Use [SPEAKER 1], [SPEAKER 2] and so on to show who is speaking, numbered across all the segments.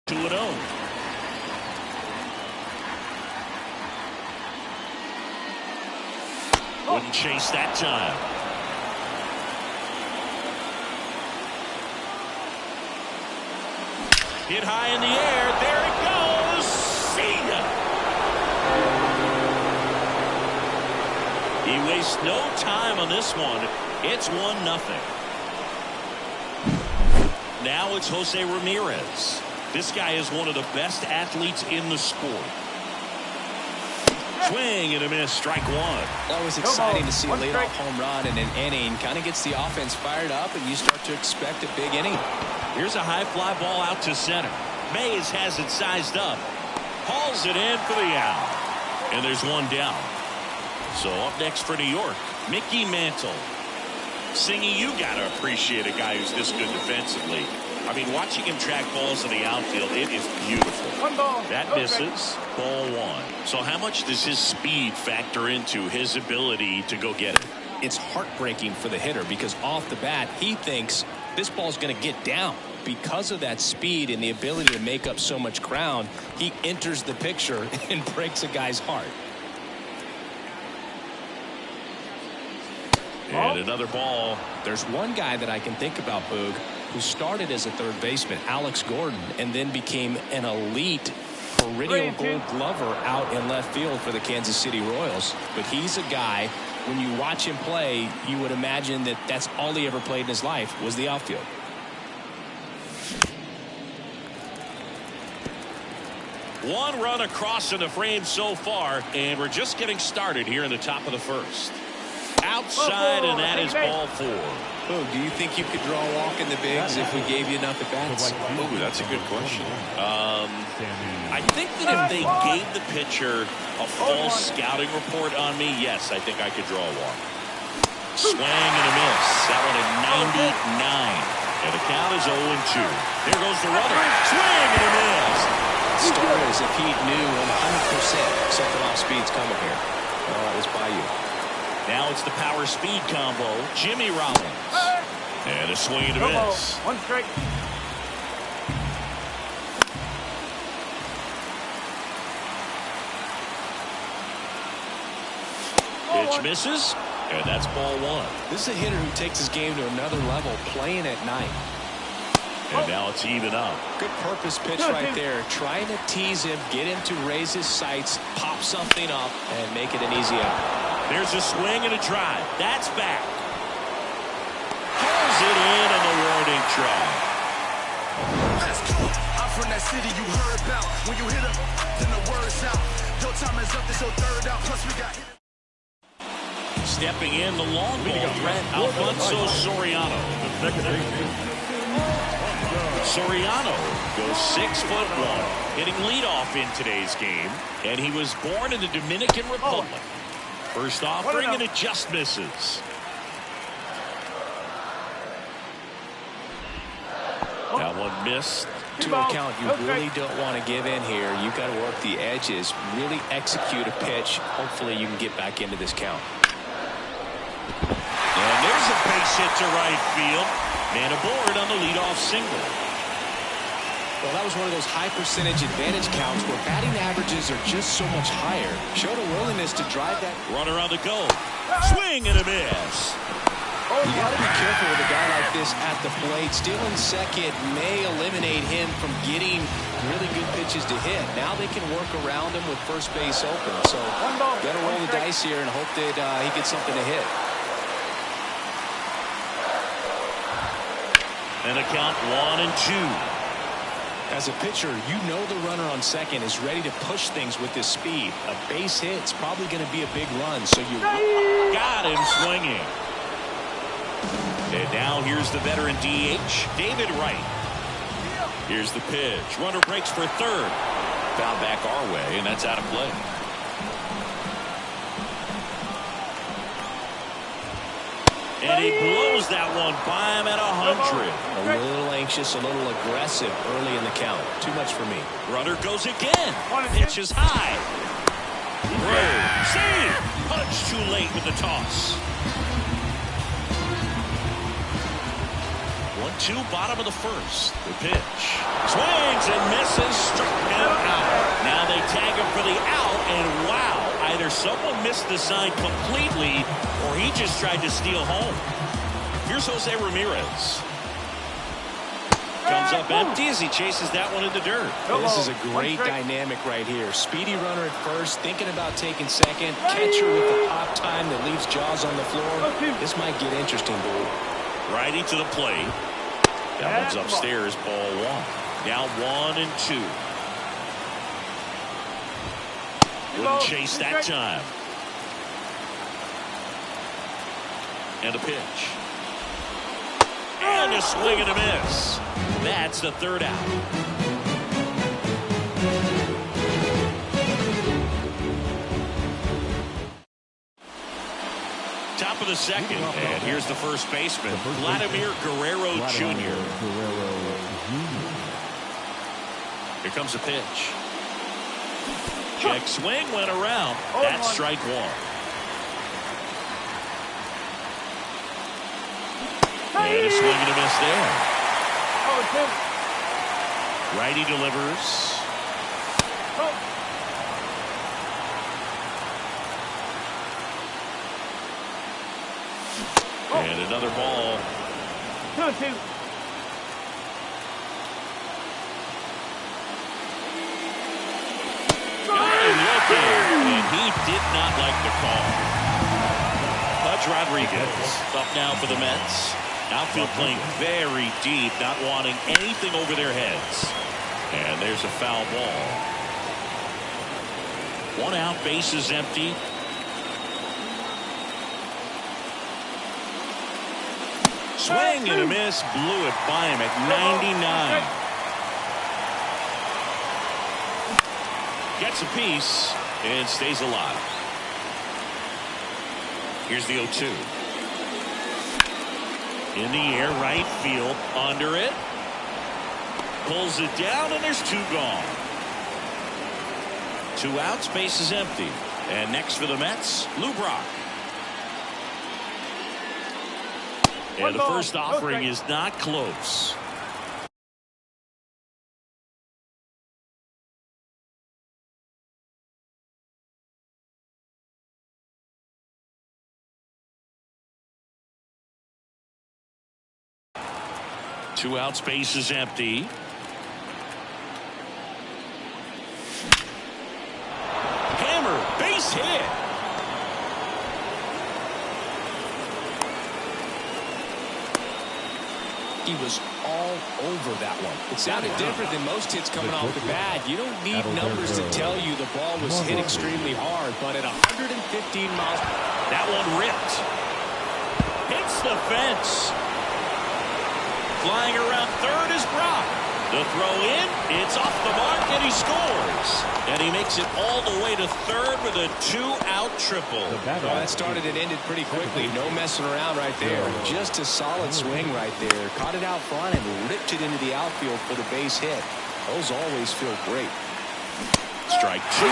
[SPEAKER 1] 2-0. Wouldn't chase that time. Hit high in the air. There it goes. See ya. He wastes no time on this one. It's 1-0. Now it's Jose Ramirez. This guy is one of the best athletes in the sport. Swing and a miss, strike one.
[SPEAKER 2] Always exciting to see a leadoff home run in an inning. Kind of gets the offense fired up, and you start to expect a big inning.
[SPEAKER 1] Here's a high fly ball out to center. Mays has it sized up. Hauls it in for the out. And there's one down. So up next for New York, Mickey Mantle. Singy, you got to appreciate a guy who's this good defensively. I mean, watching him track balls in the outfield, it is beautiful. That misses. Ball one. So how much does his speed factor into his ability to go get it?
[SPEAKER 2] It's heartbreaking for the hitter because off the bat, he thinks this ball's going to get down. Because of that speed and the ability to make up so much ground, he enters the picture and breaks a guy's heart.
[SPEAKER 1] And another ball.
[SPEAKER 2] There's one guy that I can think about, Boog, who started as a third baseman, Alex Gordon, and then became an elite perennial Gold Glover out in left field for the Kansas City Royals. But he's a guy, when you watch him play, you would imagine that that's all he ever played in his life was the outfield.
[SPEAKER 1] One run across in the frame so far, and we're just getting started here in the top of the first. Outside, and that is ball four.
[SPEAKER 2] Oh, do you think you could draw a walk in the bigs if we gave you enough at bats?
[SPEAKER 1] Oh, that's a good question. I think that if they gave the pitcher a full scouting report on me, yes, I think I could draw a walk. Swing and a miss. That one at 99. And the count is 0-2. There goes the runner. Swing and a miss.
[SPEAKER 2] Story as if he knew 100% something off speed's coming here. Oh, that was by you.
[SPEAKER 1] Now it's the power speed combo. Jimmy Rollins. And a swing and a miss.
[SPEAKER 3] One strike.
[SPEAKER 1] Pitch misses. And that's ball one.
[SPEAKER 2] This is a hitter who takes his game to another level, playing at night.
[SPEAKER 1] And now it's even up.
[SPEAKER 2] Good purpose pitch right there. Trying to tease him, get him to raise his sights, pop something up, and make it an easy out.
[SPEAKER 1] There's a swing and a drive. That's back. Pulls it in on the warning track.
[SPEAKER 4] Let's go. I'm from that city you heard about. When you hit up, then the word's out. Your time is up, this your third out. Plus we got hit.
[SPEAKER 1] Stepping in the long ball threat, Alfonso Soriano. Soriano goes 6'1", hitting leadoff in today's game, and he was born in the Dominican Republic. First offering and it just misses. That one missed.
[SPEAKER 2] To a count, you really don't want to give in here. You've got to work the edges, really execute a pitch. Hopefully you can get back into this count.
[SPEAKER 1] And there's a base hit to right field. Man aboard on the leadoff single.
[SPEAKER 2] Well, that was one of those high percentage advantage counts where batting averages are just so much higher. Showed a willingness to drive that.
[SPEAKER 1] Runner on the go. Swing and a miss.
[SPEAKER 2] You got to be careful with a guy like this at the plate. Stealing second may eliminate him from getting really good pitches to hit. Now they can work around him with first base open. So got to roll the dice here and hope that he gets something to hit.
[SPEAKER 1] And a count 1-2.
[SPEAKER 2] As a pitcher, you know the runner on second is ready to push things with his speed. A base hit's probably going to be a big run, so you
[SPEAKER 1] got him swinging. And now here's the veteran DH, David Wright. Here's the pitch. Runner breaks for third. Foul back our way, and that's out of play. And he blows that one by him at 100.
[SPEAKER 2] A little anxious, a little aggressive early in the count. Too much for me.
[SPEAKER 1] Runner goes again. Pitch is high. Save. Punch too late with the toss. 2, bottom of the first. The pitch. Swings and misses. Struck him out. Now they tag him for the out, and wow, either someone missed the sign completely or he just tried to steal home. Here's Jose Ramirez. Comes up empty as he chases that one in the dirt.
[SPEAKER 2] This is a great dynamic right here. Speedy runner at first, thinking about taking second. Catcher with the pop time that leaves Jaws on the floor. This might get interesting, dude.
[SPEAKER 1] Righty to the plate. That one's upstairs, ball 1. Now 1 and 2. Wouldn't chase that time. And a pitch. And a swing and a miss. That's the 3rd out. Top of the 2nd, and here's the first baseman, Vladimir Guerrero Jr. Here comes a pitch. Check swing, went around. That's strike 1. And a swing and a miss there. Righty delivers. And another ball.
[SPEAKER 3] 2-2.
[SPEAKER 1] Got him looking, and he did not like the call. Pudge Rodriguez up now for the Mets. Outfield playing very deep, not wanting anything over their heads. And there's a foul ball. 1 out, base is empty. Swing and a miss, blew it by him at 99. Gets a piece and stays alive. Here's the 0-2. In the air, right field, under it. Pulls it down, and there's 2 gone. 2 outs, base is empty. And next for the Mets, Lou Brock. And the first offering is not close. Two out, space is empty. Hammer, base hit.
[SPEAKER 2] He was all over that one. It sounded different than most hits coming off the bat. You don't need numbers to tell you the ball was hit extremely hard, but at 115 miles.
[SPEAKER 1] That one ripped. Hits the fence. Flying around third is Brock. The throw in, it's off the mark, and he scores. And he makes it all the way to third with a 2-out triple.
[SPEAKER 2] Well, that started and ended pretty quickly. No messing around right there. Just a solid swing right there. Caught it out front and ripped it into the outfield for the base hit. Those always feel great.
[SPEAKER 1] Strike 2.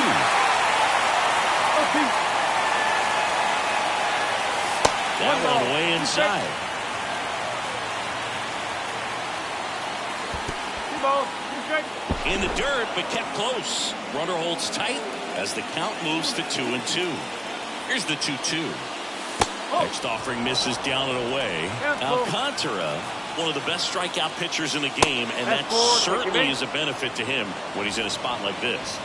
[SPEAKER 1] That one way inside. In the dirt, but kept close. Runner holds tight as the count moves to 2-2. Here's the 2-2. Next offering misses down and away. Alcantara, one of the best strikeout pitchers in the game, and that certainly is a benefit to him when he's in a spot like this.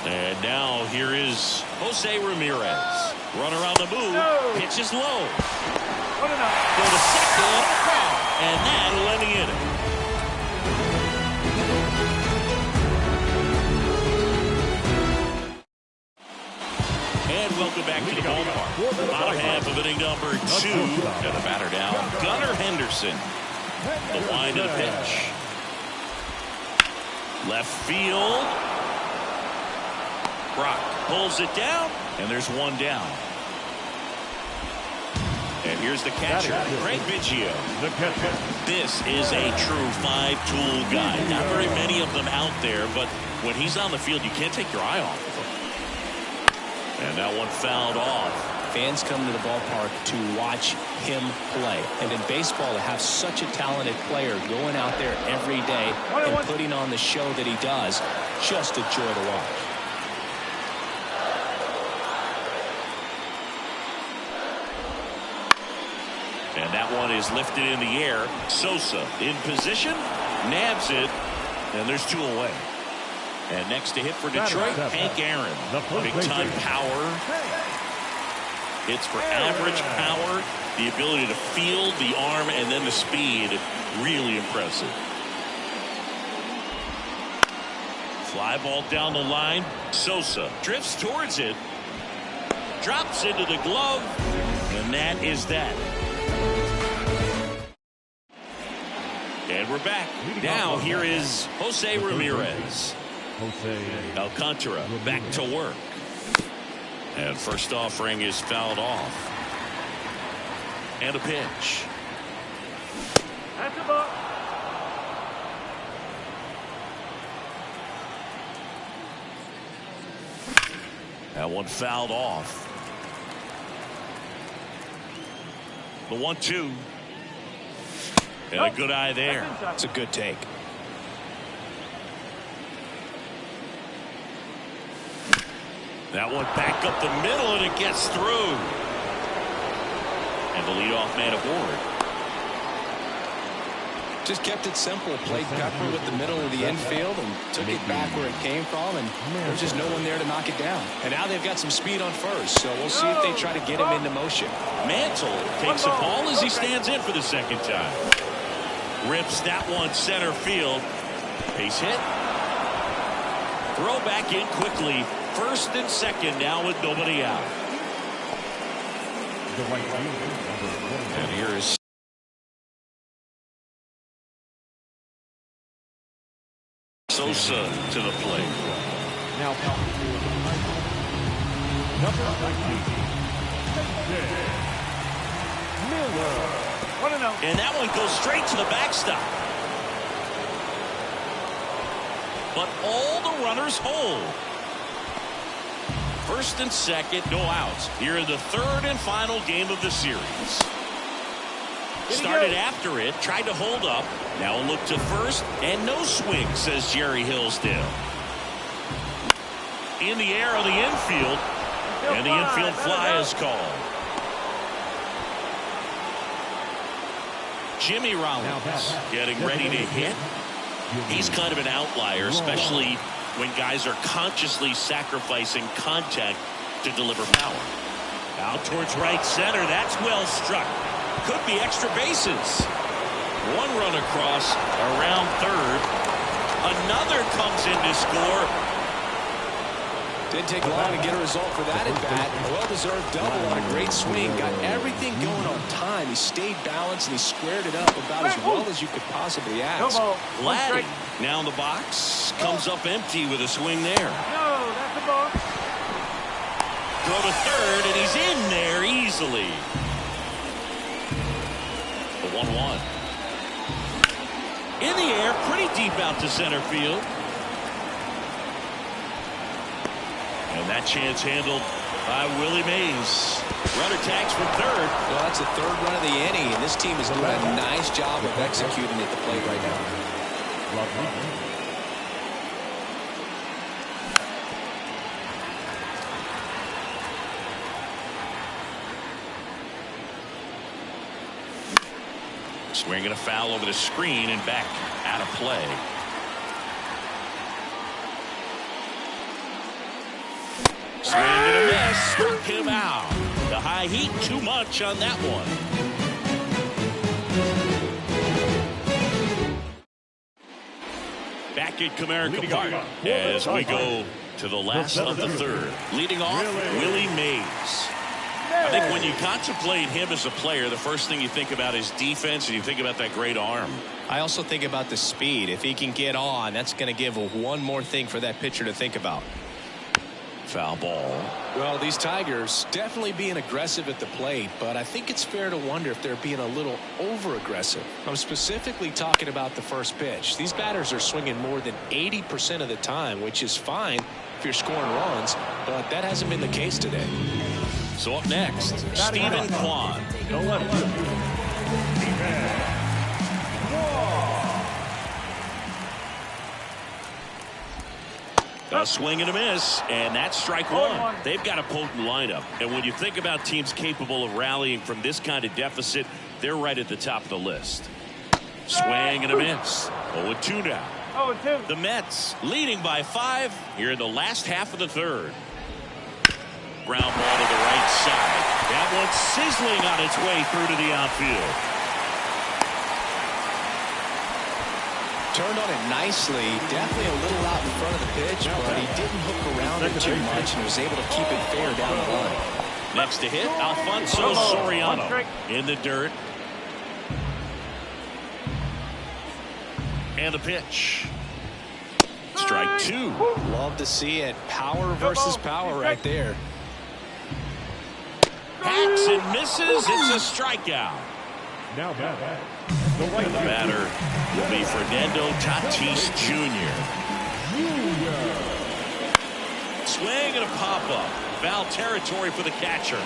[SPEAKER 1] And now here is Jose Ramirez. Runner on the move, pitches low. Go to second, and that'll end the inning. Welcome back to the ballpark. Bottom half of inning number 2. And the batter down, Gunnar Henderson. The wind of the pitch. Left field. Brock pulls it down, and there's one down. And here's the catcher, Craig Biggio. This is a true 5-tool guy. Not very many of them out there, but when he's on the field, you can't take your eye off of him. And that one fouled off.
[SPEAKER 2] fans come to the ballpark to watch him play. And in baseball, to have such a talented player going out there every day and putting on the show that he does, just a joy to watch.
[SPEAKER 1] And that one is lifted in the air. Sosa in position, nabs it, and there's 2 away. And next to hit for Detroit, Hank Aaron. Big-time power. Hits for average power. The ability to field the arm and then the speed. Really impressive. Fly ball down the line. Sosa drifts towards it. Drops into the glove. And that is that. And we're back. Now here is Jose Ramirez. Alcantara back to work. And first offering is fouled off. And a pitch.
[SPEAKER 3] That's a ball.
[SPEAKER 1] That one fouled off. The 1-2. And a good eye there.
[SPEAKER 2] It's a good take.
[SPEAKER 1] That one back up the middle, and it gets through. And the leadoff man aboard.
[SPEAKER 2] Just kept it simple. Played Pepper with the middle of the infield and took it back where it came from, and there's just no one there to knock it down. And now they've got some speed on first, so we'll see if they try to get him into motion.
[SPEAKER 1] Mantle takes a ball as he stands in for the second time. Rips that one center field. Base hit. Throw back in quickly. First and second now with nobody out. And here is Sosa to the plate.
[SPEAKER 3] Now, number 19, Miller. 1-0.
[SPEAKER 1] And that one goes straight to the backstop. But all the runners hold. First and second, no outs. Here in the third and final game of the series. Started after it, tried to hold up. Now a look to first, and no swing, says Jerry Hillsdale. In the air on the infield, and the infield fly is called. Jimmy Rollins getting ready to hit. He's kind of an outlier, especially when guys are consciously sacrificing contact to deliver power. Out towards right center. That's well struck. Could be extra bases. One run across around third. Another comes in to score.
[SPEAKER 2] Didn't take long to get a result for that at bat. A well-deserved double on a great swing. Got everything going on time. He stayed balanced and he squared it up about as well as you could possibly ask.
[SPEAKER 1] Vladdy now in the box. Comes up empty with a swing there.
[SPEAKER 3] No, that's a ball.
[SPEAKER 1] Throw to third, and he's in there easily. The 1-1. In the air, pretty deep out to center field. And that chance handled by Willie Mays. Runner tags from third.
[SPEAKER 2] Well, that's the third run of the inning, and this team is doing a nice job of executing at the plate right now.
[SPEAKER 1] Swinging a foul over the screen and back out of play. Swing and a miss. Struck him out. The high heat too much on that one. Back at Comerica Park as we go to the last of the third. Leading off, Willie Mays. I think when you contemplate him as a player, the first thing you think about is defense, and you think about that great arm.
[SPEAKER 2] I also think about the speed. If he can get on, that's going to give one more thing for that pitcher to think about.
[SPEAKER 1] Foul ball.
[SPEAKER 2] Well, these Tigers definitely being aggressive at the plate, but I think it's fair to wonder if they're being a little over-aggressive. I'm specifically talking about the first pitch. These batters are swinging more than 80% of the time, which is fine if you're scoring runs, but that hasn't been the case today.
[SPEAKER 1] So up next, Stephen Kwan.
[SPEAKER 3] The left fielder, Stephen Kwan.
[SPEAKER 1] A swing and a miss, and that's strike one. They've got a potent lineup, and when you think about teams capable of rallying from this kind of deficit, they're right at the top of the list. Swing and a miss. 0-2 now.
[SPEAKER 3] 0-2.
[SPEAKER 1] The Mets leading by 5 here in the last half of the third. Ground ball to the right side. That one's sizzling on its way through to the outfield.
[SPEAKER 2] Turned on it nicely. Definitely a little out in front of the pitch, but he didn't hook around it too much and was able to keep it fair down the line.
[SPEAKER 1] Next to hit, Alfonso Soriano in the dirt. And the pitch. Strike 2.
[SPEAKER 2] Love to see it. Power versus power right there.
[SPEAKER 1] Hacks and misses. It's a strikeout.
[SPEAKER 3] Now batter. The right
[SPEAKER 1] The batter will be Fernando Tatis Jr. Swing and a pop-up. Foul territory for the catcher.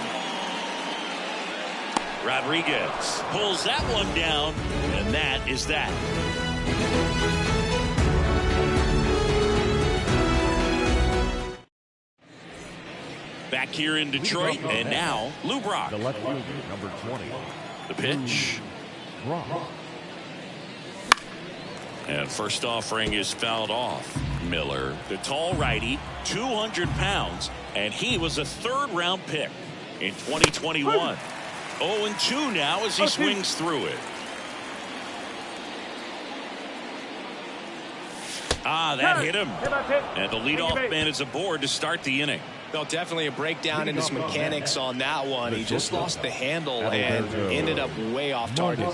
[SPEAKER 1] Rodriguez pulls that one down, and that is that. Back here in Detroit, and now Lou Brock.
[SPEAKER 3] The left fielder, number 20.
[SPEAKER 1] The pitch.
[SPEAKER 3] Brock.
[SPEAKER 1] And first offering is fouled off. Miller, the tall righty, 200 pounds, and he was a third-round pick in 2021. 0-2 now as he swings through it. That hit him. And the leadoff man is aboard to start the inning.
[SPEAKER 2] Well, definitely a breakdown in his mechanics on that one. He just lost the handle and ended up way off target.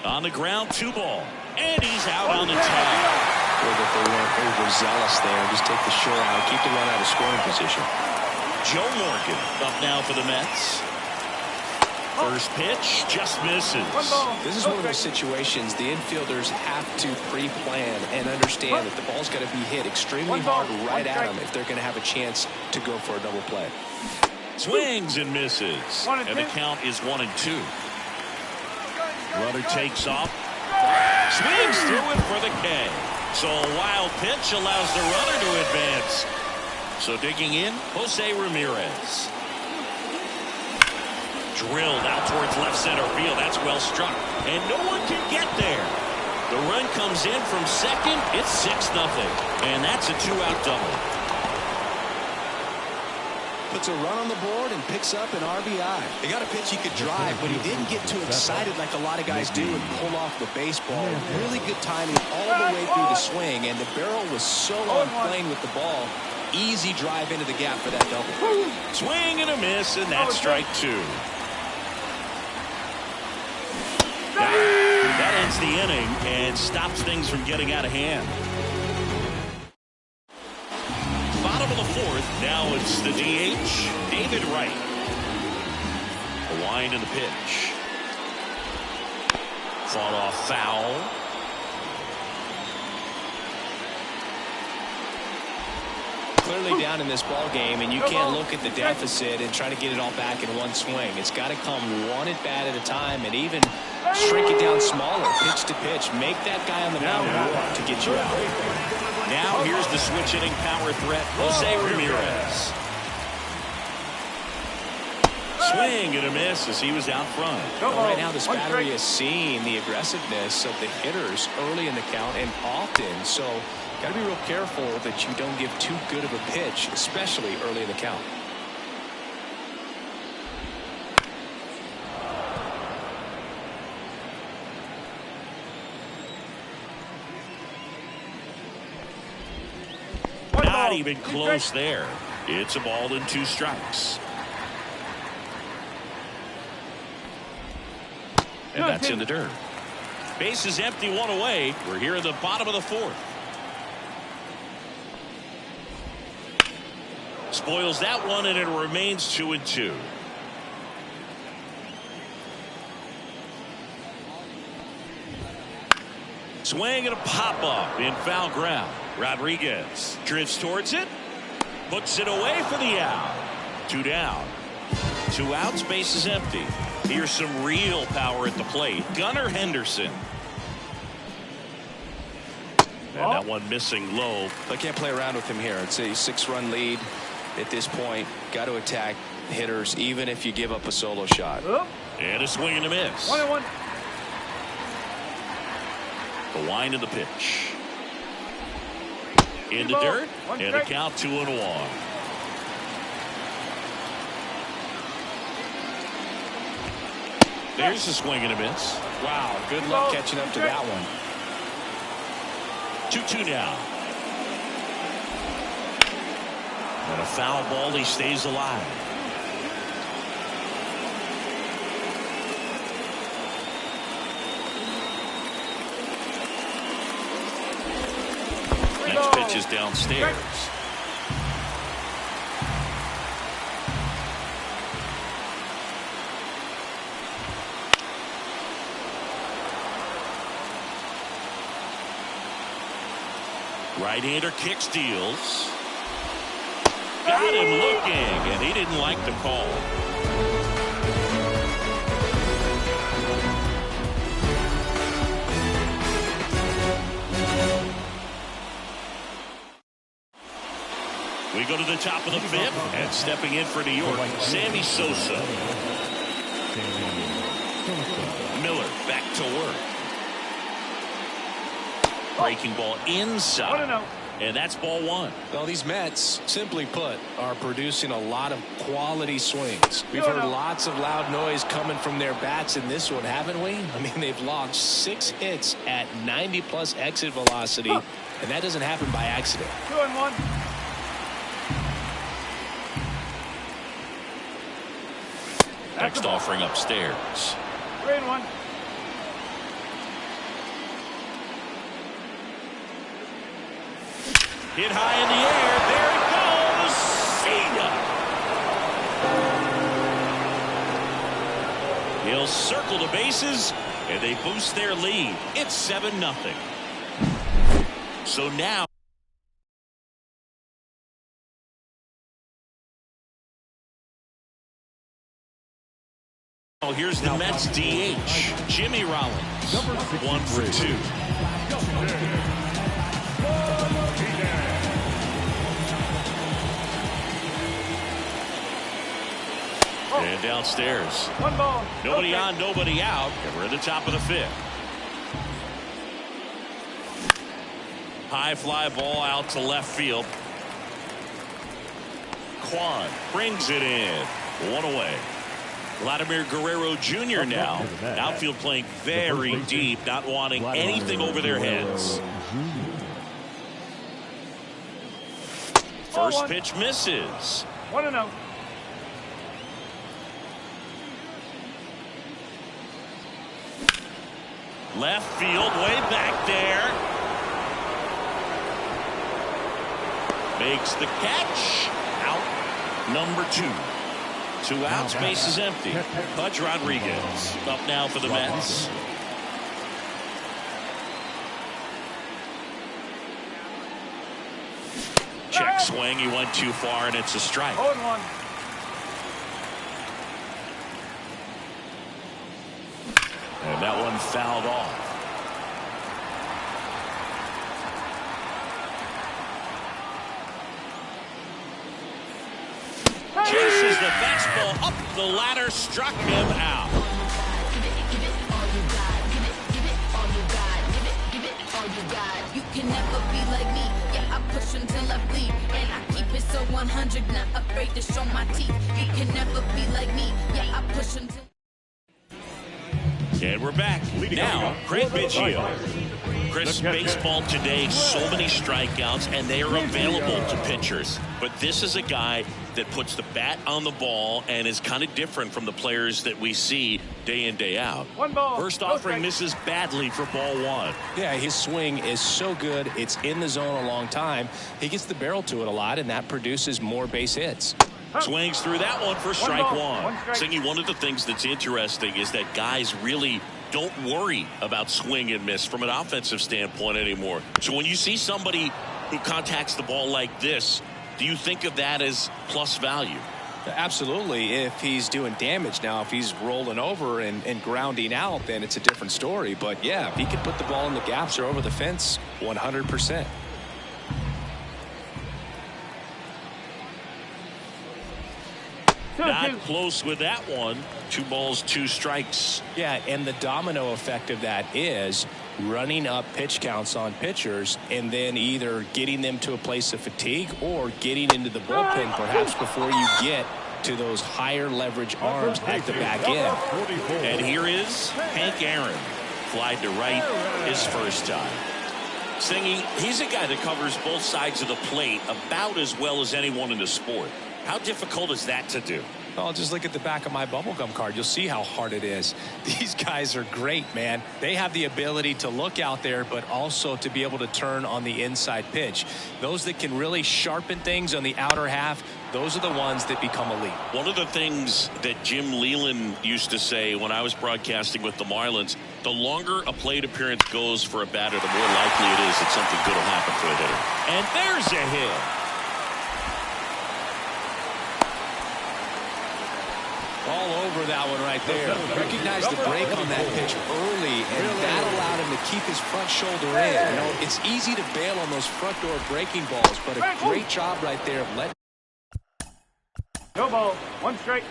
[SPEAKER 1] On the ground, 2 ball. And he's out on the tag.
[SPEAKER 2] Or that they weren't overzealous there. Just take the short out, keep the run out of scoring position.
[SPEAKER 1] Joe Morgan up now for the Mets. First pitch just misses.
[SPEAKER 2] This is one of those situations the infielders have to pre-plan and understand that the ball's got to be hit extremely hard right at them if they're going to have a chance to go for a double play.
[SPEAKER 1] Swings and misses. And the count is 1-2. Runner takes off. Swings through it for the K. So a wild pitch allows the runner to advance. So digging in, Jose Ramirez. Drilled out towards left center field. That's well struck. And no one can get there. The run comes in from second. It's 6-0. And that's a 2-out double.
[SPEAKER 2] Puts a run on the board and picks up an RBI. He got a pitch he could drive, but he didn't get too excited like a lot of guys do and pull off the baseball. Really good timing all the way through the swing, and the barrel was so on plane with the ball. Easy drive into the gap for that double.
[SPEAKER 1] Swing and a miss, and that's strike 2. That ends the inning and stops things from getting out of hand. Bottom of the 4th. Now it's the DH, David Wright. A wind in the pitch. Fought off foul.
[SPEAKER 2] Clearly down in this ball game, and you can't look at the deficit and try to get it all back in one swing. It's got to come one at bat at a time, and even shrink it down smaller, pitch to pitch. Make that guy on the mound work to get you out.
[SPEAKER 1] Now here's the switch hitting power threat, Jose Ramirez. Swing and a miss as he was out front.
[SPEAKER 2] Right now this battery is seeing the aggressiveness of the hitters early in the count and often, so got to be real careful that you don't give too good of a pitch, especially early in the count.
[SPEAKER 1] Not even close there. It's a ball and 2 strikes. And that's in the dirt. Base is empty, 1 away. We're here in the bottom of the 4th. Spoils that one, and it remains 2-2. Swing and a pop-up in foul ground. Rodriguez drifts towards it. Puts it away for the out. 2 down. 2 outs, base is empty. Here's some real power at the plate. Gunnar Henderson. And that one missing low.
[SPEAKER 2] I can't play around with him here. It's a 6-run lead at this point. Got to attack hitters even if you give up a solo shot.
[SPEAKER 1] And a swing and a miss.
[SPEAKER 3] 1-1.
[SPEAKER 1] The wind of the pitch. In the dirt. And a count 2-1. There's a swing and a miss.
[SPEAKER 2] Wow, good luck catching up to that one.
[SPEAKER 1] 2-2 now. And a foul ball. He stays alive. Next pitch is downstairs. Right-hander kick steals. Got him looking, and he didn't like the call. We go to the top of the 5th, and stepping in for New York, Sammy Sosa. Miller back to work. Breaking ball inside. And that's ball 1.
[SPEAKER 2] Well, these Mets, simply put, are producing a lot of quality swings. We've heard lots of loud noise coming from their bats in this one, haven't we? I mean, they've logged 6 hits at 90+ exit velocity, and that doesn't happen by accident.
[SPEAKER 3] 2-1.
[SPEAKER 1] Next offering upstairs.
[SPEAKER 3] 3-1.
[SPEAKER 1] Hit high in the air. There it goes. See ya. He'll circle the bases, and they boost their lead. It's 7-0. So now. Oh, here's the Mets DH, Jimmy Rollins. 1 for 2. And downstairs.
[SPEAKER 3] 1 ball.
[SPEAKER 1] Nobody on, nobody out. And we're at the top of the 5th. High fly ball out to left field. Kwan brings it in. 1 away. Vladimir Guerrero Jr. now. Outfield playing very deep, not wanting anything over their heads. First pitch misses.
[SPEAKER 3] 1-0.
[SPEAKER 1] Left field, way back there. Makes the catch. Out number 2. 2 outs, base is empty. Pudge Rodriguez up now for the Mets. Check swing, he went too far, and it's a strike.
[SPEAKER 3] 0-1.
[SPEAKER 1] And that one fouled off. Chases the fastball up the ladder, struck him out.
[SPEAKER 5] You can never be like me. Yeah, I push until I bleed, and I keep it so 100, not afraid to show my teeth. You can never be like me. Yeah, I push until.
[SPEAKER 1] And we're back. Now, Craig Biggio. Chris, baseball today, so many strikeouts, and they are available to pitchers. But this is a guy that puts the bat on the ball and is kind of different from the players that we see day in, day out.
[SPEAKER 3] 1 ball.
[SPEAKER 1] First offering misses badly for ball 1.
[SPEAKER 2] Yeah, his swing is so good. It's in the zone a long time. He gets the barrel to it a lot, and that produces more base hits.
[SPEAKER 1] Swings through that one for strike 1.
[SPEAKER 3] 1 strike.
[SPEAKER 1] Singy, one of the things that's interesting is that guys really don't worry about swing and miss from an offensive standpoint anymore. So when you see somebody who contacts the ball like this, do you think of that as plus value?
[SPEAKER 2] Absolutely, if he's doing damage. Now, if he's rolling over and grounding out, then it's a different story. But, yeah, if he can put the ball in the gaps or over the fence, 100%.
[SPEAKER 1] Not close with that one. 2 balls, 2 strikes.
[SPEAKER 2] Yeah, and the domino effect of that is running up pitch counts on pitchers and then either getting them to a place of fatigue or getting into the bullpen perhaps before you get to those higher leverage arms at the back end.
[SPEAKER 1] And here is Hank Aaron. Flied to right his first time. Singy, he's a guy that covers both sides of the plate about as well as anyone in the sport. How difficult is that to do?
[SPEAKER 2] Well, just look at the back of my bubblegum card. You'll see how hard it is. These guys are great, man. They have the ability to look out there, but also to be able to turn on the inside pitch. Those that can really sharpen things on the outer half, those are the ones that become elite.
[SPEAKER 1] One of the things that Jim Leland used to say when I was broadcasting with the Marlins, the longer a plate appearance goes for a batter, the more likely it is that something good will happen for a hitter. And there's a hit.
[SPEAKER 2] All over that one right there. Recognize the break on that pitch early, and that allowed him to keep his front shoulder in. You know, it's easy to bail on those front door breaking balls, but a great job right there of letting.
[SPEAKER 3] No ball. 1 strike.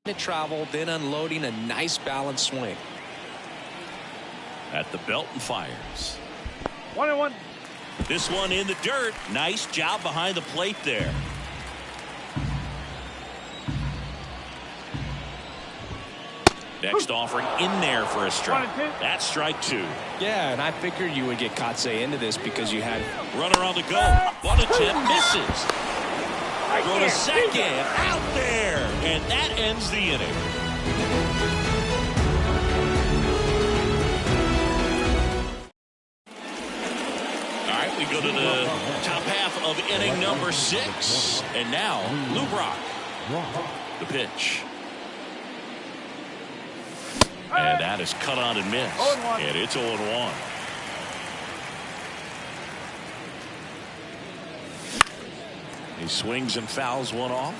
[SPEAKER 2] It travel, then unloading a nice balanced swing.
[SPEAKER 1] At the belt and fires.
[SPEAKER 3] 1-1.
[SPEAKER 1] This one in the dirt. Nice job behind the plate there. Next offering in there for a strike. That's strike 2.
[SPEAKER 2] Yeah, and I figured you would get Kotsay into this because you had
[SPEAKER 1] Runner on the go. One attempt misses. Go to second. Out there. And that ends the inning. We go to the top half of inning number 6. And now, Lou Brock. The pitch. And that is cut on and missed. And it's 0-1. He swings and fouls one off.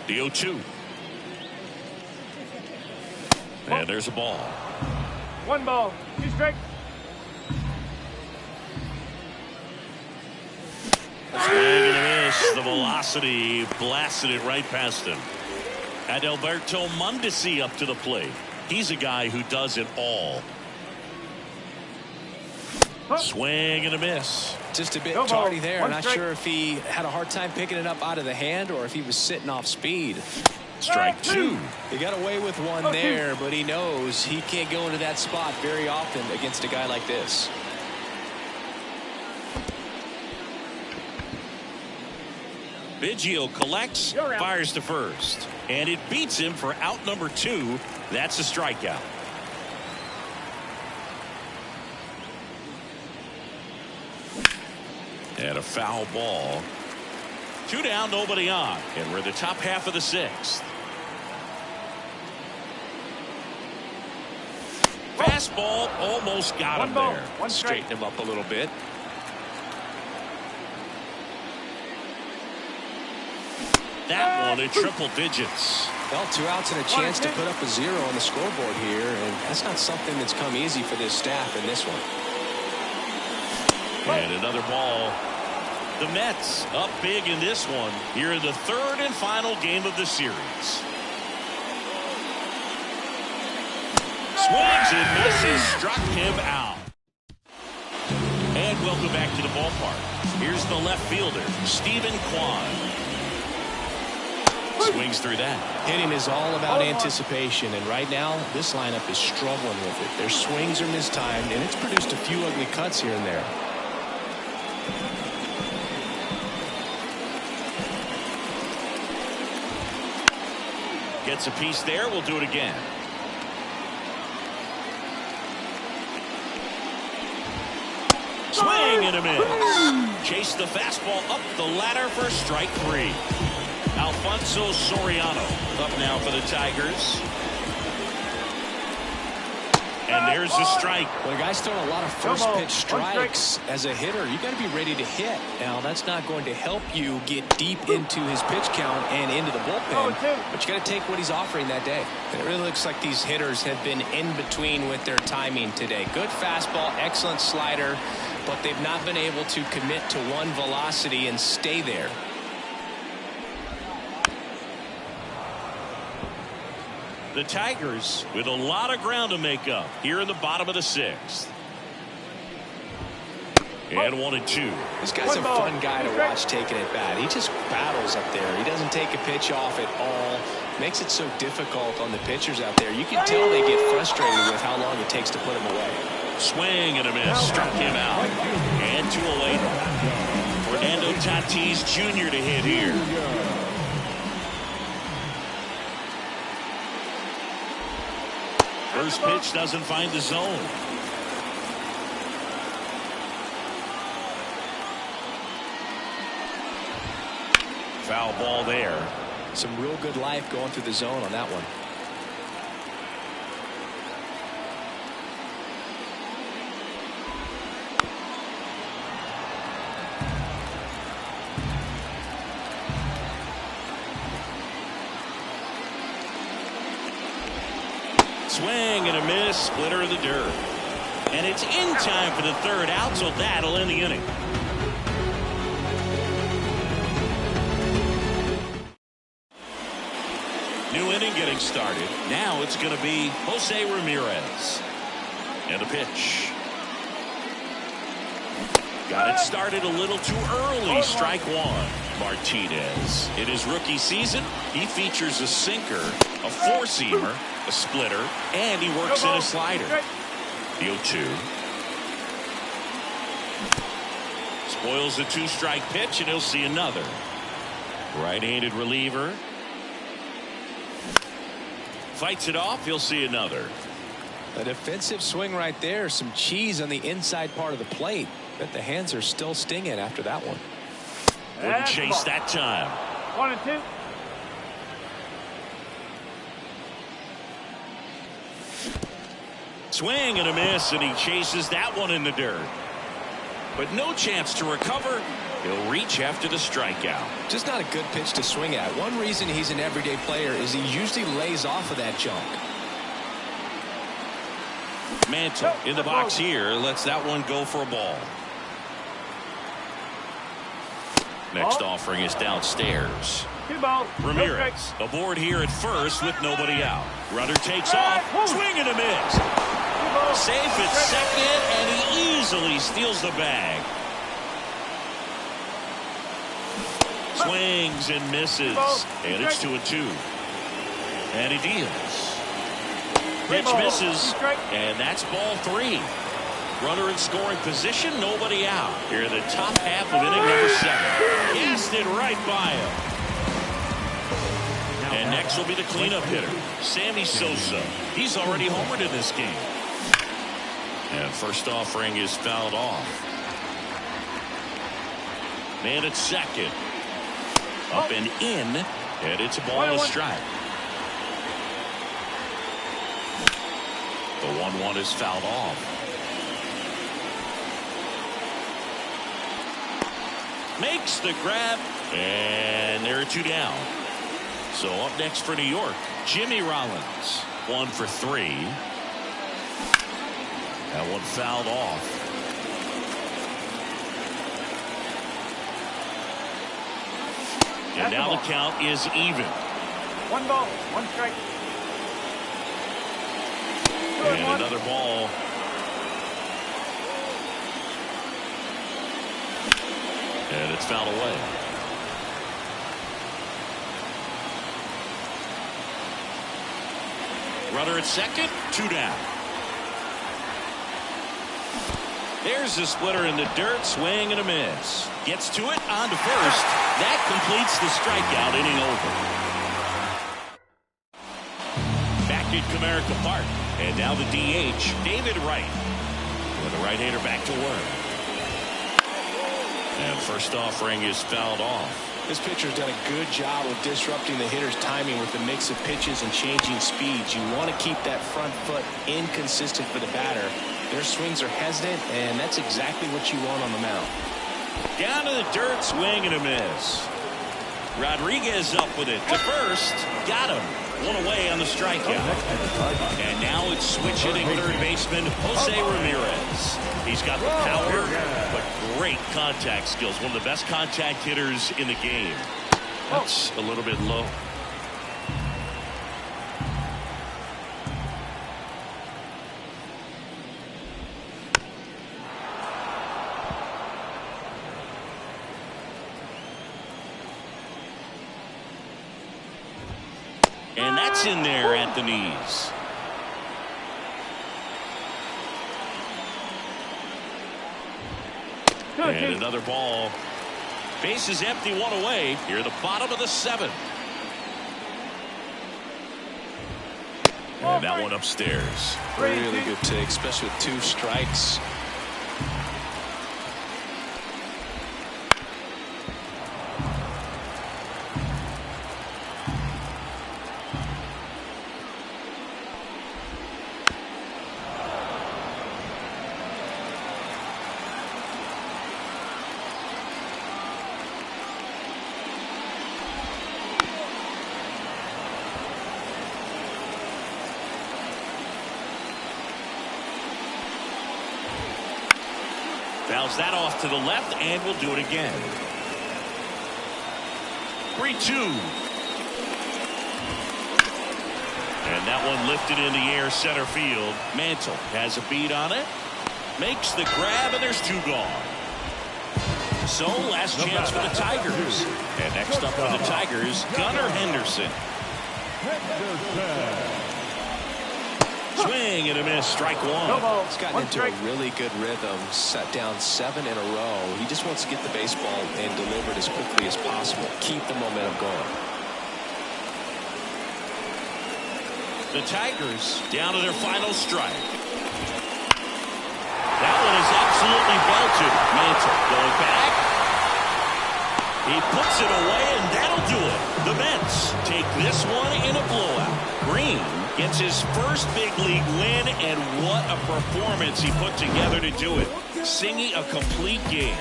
[SPEAKER 1] The 0-2. And there's a ball.
[SPEAKER 3] 1 ball. 2 strikes.
[SPEAKER 1] Swing and a miss. The velocity blasted it right past him. Adalberto Mondesi up to the plate. He's a guy who does it all. Swing and a miss.
[SPEAKER 2] Just a bit tardy there. Not sure if he had a hard time picking it up out of the hand or if he was sitting off speed.
[SPEAKER 1] Strike 2.
[SPEAKER 2] He got away with one there, but he knows he can't go into that spot very often against a guy like this.
[SPEAKER 1] Biggio collects, fires to first, and it beats him for out number 2. That's a strikeout. And a foul ball. 2 down, nobody on, and we're in the top half of the 6th. Fastball almost got him there.
[SPEAKER 2] Straighten him up a little bit.
[SPEAKER 1] That one in triple digits.
[SPEAKER 2] Well, 2 outs and a chance to put up a 0 on the scoreboard here, and that's not something that's come easy for this staff in this one.
[SPEAKER 1] And another ball. The Mets up big in this one here in the 3rd and final game of the series. Swings and misses, struck him out. And welcome back to the ballpark. Here's the left fielder, Stephen Kwan. Swings through that.
[SPEAKER 2] Hitting is all about anticipation, and right now this lineup is struggling with it. Their swings are mistimed, and it's produced a few ugly cuts here and there.
[SPEAKER 1] Gets a piece there. We'll do it again. Swing and a miss. Chase the fastball up the ladder for strike 3. Alfonso Soriano up now for the Tigers. And there's a strike.
[SPEAKER 2] Well, the guy's throwing a lot of first pitch strikes as a hitter. You got to be ready to hit. Now, that's not going to help you get deep into his pitch count and into the bullpen, but you got to take what he's offering that day.
[SPEAKER 6] It really looks like these hitters have been in between with their timing today. Good fastball, excellent slider, but they've not been able to commit to one velocity and stay there.
[SPEAKER 1] The Tigers with a lot of ground to make up here in the bottom of the 6th. And 1-2.
[SPEAKER 2] This guy's a fun guy to watch taking it bat. He just battles up there. He doesn't take a pitch off at all. Makes it so difficult on the pitchers out there. You can tell they get frustrated with how long it takes to put him away.
[SPEAKER 1] Swing and a miss. Struck him out. And 2 later. Fernando Tatis Jr. to hit here. First pitch doesn't find the zone. Foul ball there.
[SPEAKER 2] Some real good life going through the zone on that one.
[SPEAKER 1] Swing and a miss, splitter of the dirt. And it's in time for the 3rd out, so that'll end the inning. New inning getting started. Now it's going to be Jose Ramirez. And a pitch. Got it started a little too early. Strike 1. Martinez. In his rookie season, he features a sinker, a 4-seamer, a splitter, and he works in a slider. The 0-2. Spoils a 2-strike pitch, and he'll see another. Right-handed reliever. Fights it off. He'll see another.
[SPEAKER 2] A defensive swing right there. Some cheese on the inside part of the plate. Bet the hands are still stinging after that one.
[SPEAKER 1] Wouldn't chase that time.
[SPEAKER 3] 1-2.
[SPEAKER 1] Swing and a miss, and he chases that one in the dirt. But no chance to recover. He'll reach after the strikeout.
[SPEAKER 2] Just not a good pitch to swing at. One reason he's an everyday player is he usually lays off of that junk.
[SPEAKER 1] Mantle in the box here lets that one go for a ball. Next offering is downstairs.
[SPEAKER 3] 2 balls.
[SPEAKER 1] Ramirez aboard here at first with nobody out. Runner takes off. Swing and a miss. Safe at second, and he easily steals the bag. Swings and misses. And it's 2-2. And he deals. Pitch misses. And that's ball 3. Runner in scoring position, nobody out. Here in the top half of inning number 7. Cast it right by him. And next will be the cleanup hitter, Sammy Sosa. He's already homered in this game. And first offering is fouled off. Man at second. Up and in. And it's a ball and a strike. The 1-1 is fouled off. Makes the grab, and there are 2 down. So up next for New York, Jimmy Rollins. 1 for 3. That one fouled off. And now the count is even.
[SPEAKER 3] 1 ball, 1 strike.
[SPEAKER 1] And another ball. And it's fouled away. Runner at second, 2 down. There's the splitter in the dirt, swing and a miss. Gets to it, on to first. That completes the strikeout, inning over. Back at Comerica Park. And now the DH, David Wright. With the right-hander back to work. And first offering is fouled off.
[SPEAKER 2] This pitcher's done a good job of disrupting the hitter's timing with the mix of pitches and changing speeds. You want to keep that front foot inconsistent for the batter. Their swings are hesitant, and that's exactly what you want on the mound.
[SPEAKER 1] Down to the dirt, swing and a miss. Rodriguez up with it to first. Got him. One away on the strikeout. And now it's switch hitting third baseman Jose Ramirez. He's got the power, but great contact skills. One of the best contact hitters in the game. That's a little bit low. And that's in there at the knees. And another ball. Base is empty, one away. Here, the bottom of the seventh. And that one upstairs.
[SPEAKER 2] Really good take, especially with 2 strikes.
[SPEAKER 1] Fouls that off to the left, and we'll do it again. 3-2. And that one lifted in the air center field. Mantle has a beat on it. Makes the grab, and there's 2 gone. So last chance for the Tigers. And next up for the Tigers, Gunnar Henderson. Swing and a miss, strike 1.
[SPEAKER 2] He's gotten into a really good rhythm, set down 7 in a row. He just wants to get the baseball and deliver it as quickly as possible. Keep the momentum going.
[SPEAKER 1] The Tigers down to their final strike. That one is absolutely belted. Mantle going back. He puts it away, and that'll do it. The Mets take this one in a blowout. Green gets his first big league win, and what a performance he put together to do it. Singing a complete game.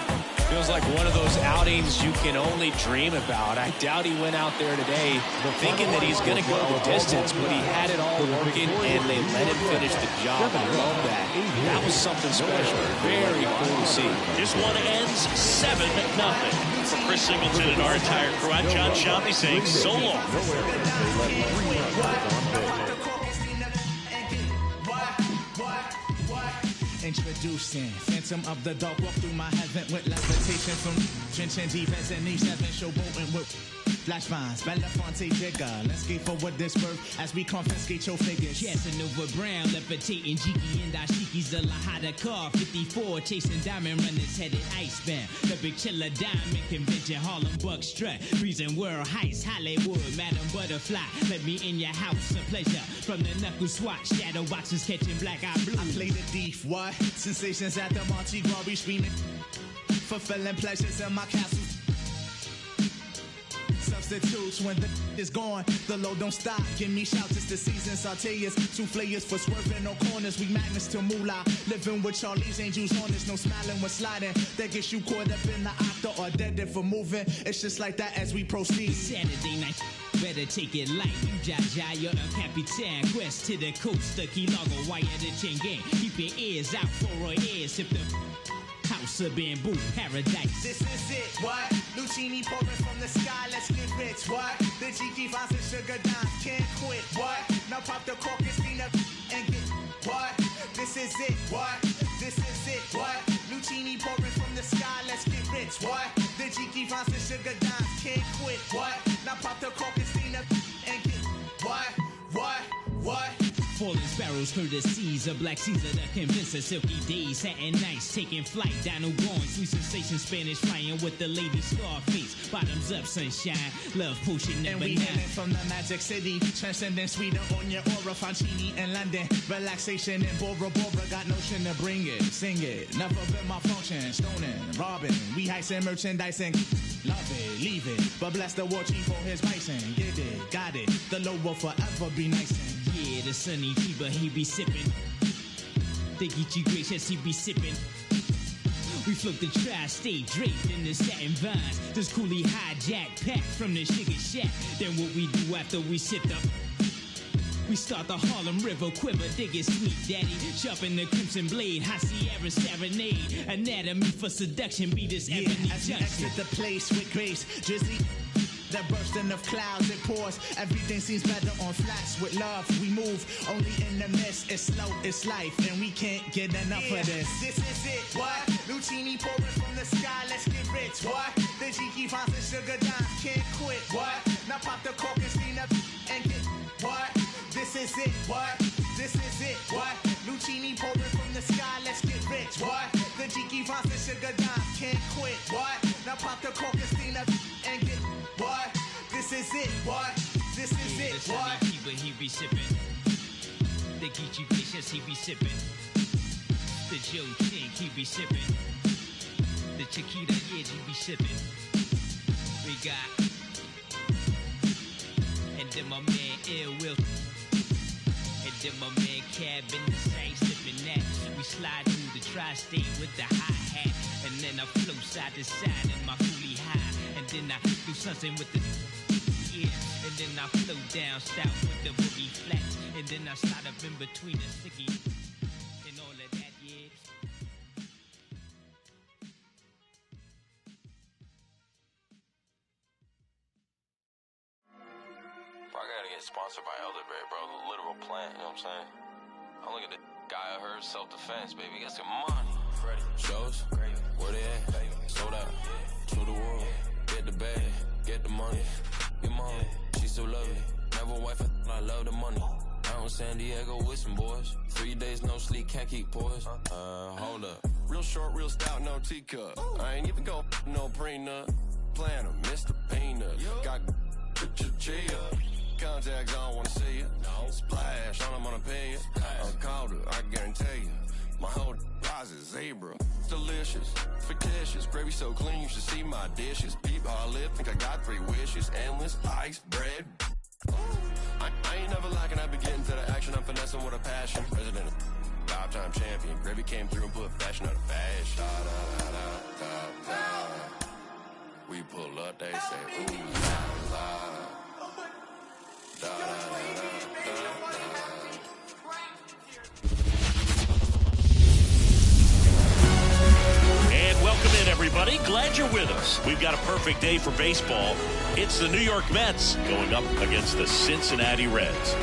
[SPEAKER 6] Feels like one of those outings you can only dream about. I doubt he went out there today thinking that he's going to go the distance, but he had it all working, and they let him finish the job. I love that. That was something special. Very cool to see.
[SPEAKER 1] This one ends 7-0. For Chris Singleton and our entire crew, I'm John Shampi saying so long.
[SPEAKER 7] Introducing Phantom of the Dark, walk through my heaven with levitation from trenching defense and each 7 showboating with flash vines, Belafonte Jigger. Let's skate forward this birth as we confiscate your figures.
[SPEAKER 8] Casanova Brown, levitating Jiki and Ashiki's the Lahada car 54, chasing diamond runners headed icebound. The Big Chiller Diamond Convention, Harlem Buck Strut, freezing world heights, Hollywood, Madam Butterfly. Let me in your house, a pleasure. From the knuckle swatch, shadow boxes catching black eye blue.
[SPEAKER 7] I play the thief, what? Sensations at the Monte Gras, screaming, fulfilling pleasures in my castle. Substitutes when the is gone, the load don't stop. Give me shouts, it's the season. Sauteas, 2 flayers for swerving, no corners. We magnets to moolah. Living with Charlie's Angels honest, no smiling when sliding. That gets you caught up in the octa or dead for moving. It's just like that as we proceed.
[SPEAKER 8] Saturday night, better take it light. You Jaja, you're the Capitan. Quest to the coast, the Key Largo, wire the chain gang. Keep your ears out for our ears. Sip the house of bamboo paradise.
[SPEAKER 7] This is it, what? Lucini pouring from the sky, let's get rich, what? The Jiki finds the sugar dimes, can't quit, what? Now pop the cork and clean up and get, what? This is it, what? This is it, what? Lucini pouring from the sky, let's get rich, what? The Jiki finds the sugar dimes, can't quit, what? Now pop the cork and clean up and get, what?
[SPEAKER 8] Falling sparrows, courtesies of Black Caesar, the convincer, silky days, satin nights, taking flight, Dino going, sweet sensation, Spanish flying with the lady Scarface, bottoms up, sunshine, love potion,
[SPEAKER 7] and
[SPEAKER 8] number
[SPEAKER 7] we
[SPEAKER 8] 9.
[SPEAKER 7] heading from the Magic City, transcending sweeter on your aura, Fancini in London, relaxation in Bora Bora, got notion to bring it, sing it, never been my function, stoning, robbing, we heisting, merchandising, love it, leave it. But bless the war chief for his rising. Get it, got it. The low will forever be nice.
[SPEAKER 8] Yeah, the sunny fever, he be sipping. The Geechee gracious, he be sipping. We float the tri-state draped in the satin vines. This coolie hijack packed from the sugar shack. Then what we do after we sip the... We start the Harlem River quiver, dig it, sweet daddy. Sharpen the crimson blade, high Sierra serenade. Anatomy for seduction, be this
[SPEAKER 7] Yeah,
[SPEAKER 8] ebony
[SPEAKER 7] as you
[SPEAKER 8] junction.
[SPEAKER 7] exit the place with grace, Drizzy. The bursting of clouds, it pours. Everything seems better on flats. With love, we move only in the mist. It's slow, it's life, and we can't get enough of this. This is it, what? Lucini pouring from the sky, let's get rich, what? The Jiki finds the sugar dimes, can't quit, what? Now pop the cork and steam up and get, what? This is it, what? This is it, what? Lucini pouring from the sky, let's get rich, what? The Jiki finds the sugar dimes, can't quit, what? Now pop the cork and steam up and get, what? This is it, what? This is
[SPEAKER 8] Yeah,
[SPEAKER 7] it,
[SPEAKER 8] the
[SPEAKER 7] what?
[SPEAKER 8] sunny fever, he be sipping. The Geechee gracious, he be sipping. The Joe Chink, he be sipping. The Chiquita, yeah, he be sipping. We got... And then my man Ill Will. And then my man Cab in the same sipping that. We slide through the tri-state with the hi-hat. And then I flow side to side in my coolie high. And then I do something with the... Yeah. And then I flow down south with the boogie flats. And then I slide up in between the sticky. And all of that, yeah.
[SPEAKER 9] Bro, I gotta get sponsored by Elderberry, bro. The literal plant, you know what I'm saying? I'm looking at the guy I heard self-defense, baby. He got some money. Freddie. Shows? Where they at? Sold out. To the world. Get the bag. Get the money. Your mom, she still love it. Never wife, I love the money. Out in San Diego with some boys. 3 days no sleep, can't keep poised. Hold up. Real short, real stout, no teacup. I ain't even go no prenup. Planner, Mr. Peanut. Got chia. Contacts, I don't wanna see it. Splash, I don't wanna pay it. I called her, I guarantee you. My whole rises zebra. Delicious, fictitious. Gravy so clean, you should see my dishes. Peep all lip, think I got 3 wishes. Endless, ice, bread. I ain't never lacking, I be getting to the action. I'm finessing with a passion. President, 5-time champion. Gravy came through and put fashion on the fashion. Da, da, da, da, da, da. We pull up, they say, ooh, la, la. Da, da, da, da, da, da.
[SPEAKER 1] And welcome in, everybody. Glad you're with us. We've got a perfect day for baseball. It's the New York Mets going up against the Cincinnati Reds.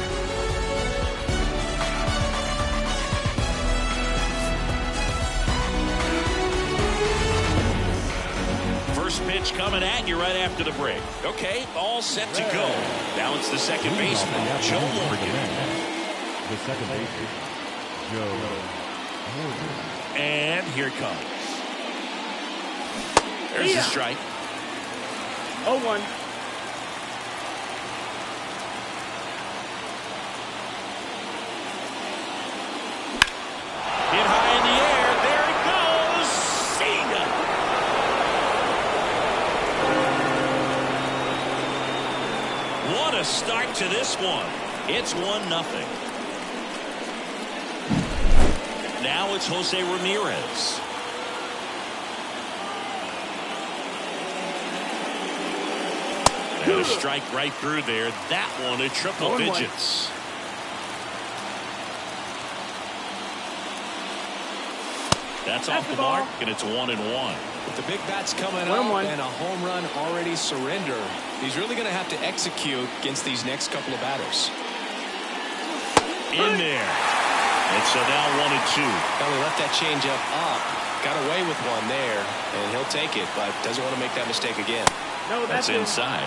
[SPEAKER 1] First pitch coming at you right after the break. Okay, all set to go. Now it's the second baseman, Joe Morgan.
[SPEAKER 3] The second baseman, Joe Morgan.
[SPEAKER 1] And here it comes. There's the strike.
[SPEAKER 3] 0-1.
[SPEAKER 1] Hit high in the air. There it goes. See ya. What a start to this one. It's 1-0. Now it's Jose Ramirez. And a strike right through there. That one at triple digits. That's off the mark, and it's 1-1.
[SPEAKER 2] With the big bats coming up and a home run already surrendered, he's really going to have to execute against these next couple of batters.
[SPEAKER 1] In there. And so now 1-2.
[SPEAKER 2] Now he left that changeup up, got away with one there, and he'll take it, but doesn't want to make that mistake again.
[SPEAKER 3] No,
[SPEAKER 1] That's inside.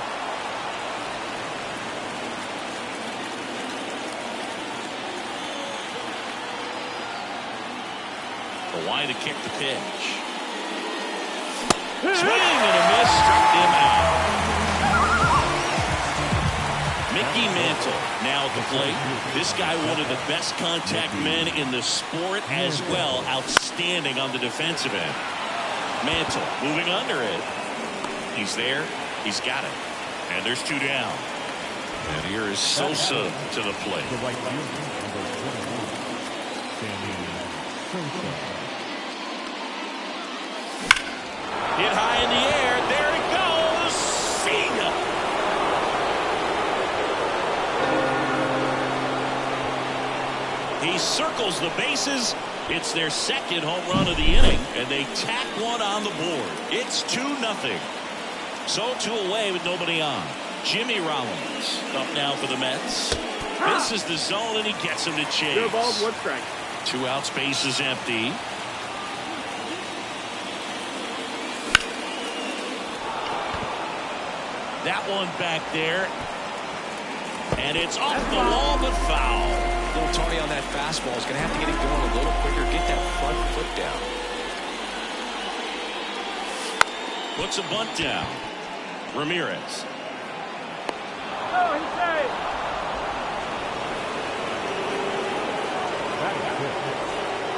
[SPEAKER 1] Why to kick the pitch. Swing and a miss, struck him out. Mickey Mantle now at the plate. This guy, one of the best contact men in the sport as well. Outstanding on the defensive end. Mantle moving under it. He's there. He's got it. And there's 2 down. And here is Sosa to the plate.
[SPEAKER 3] The right fielder, number 21, Sammy Sosa.
[SPEAKER 1] Hit high in the air. There it goes. See ya. He circles the bases. It's their second home run of the inning, and they tack one on the board. It's 2-0. So 2 away with nobody on. Jimmy Rollins up now for the Mets. This is the zone, and he gets him to chase.
[SPEAKER 3] 2 balls, 1 strike.
[SPEAKER 1] 2 outs, base is empty. That one back there. And it's off the wall, but foul.
[SPEAKER 2] A little tardy on that fastball. Is going to have to get it going a little quicker. Get that front foot down.
[SPEAKER 1] Puts a bunt down. Ramirez.
[SPEAKER 3] Oh, he's safe.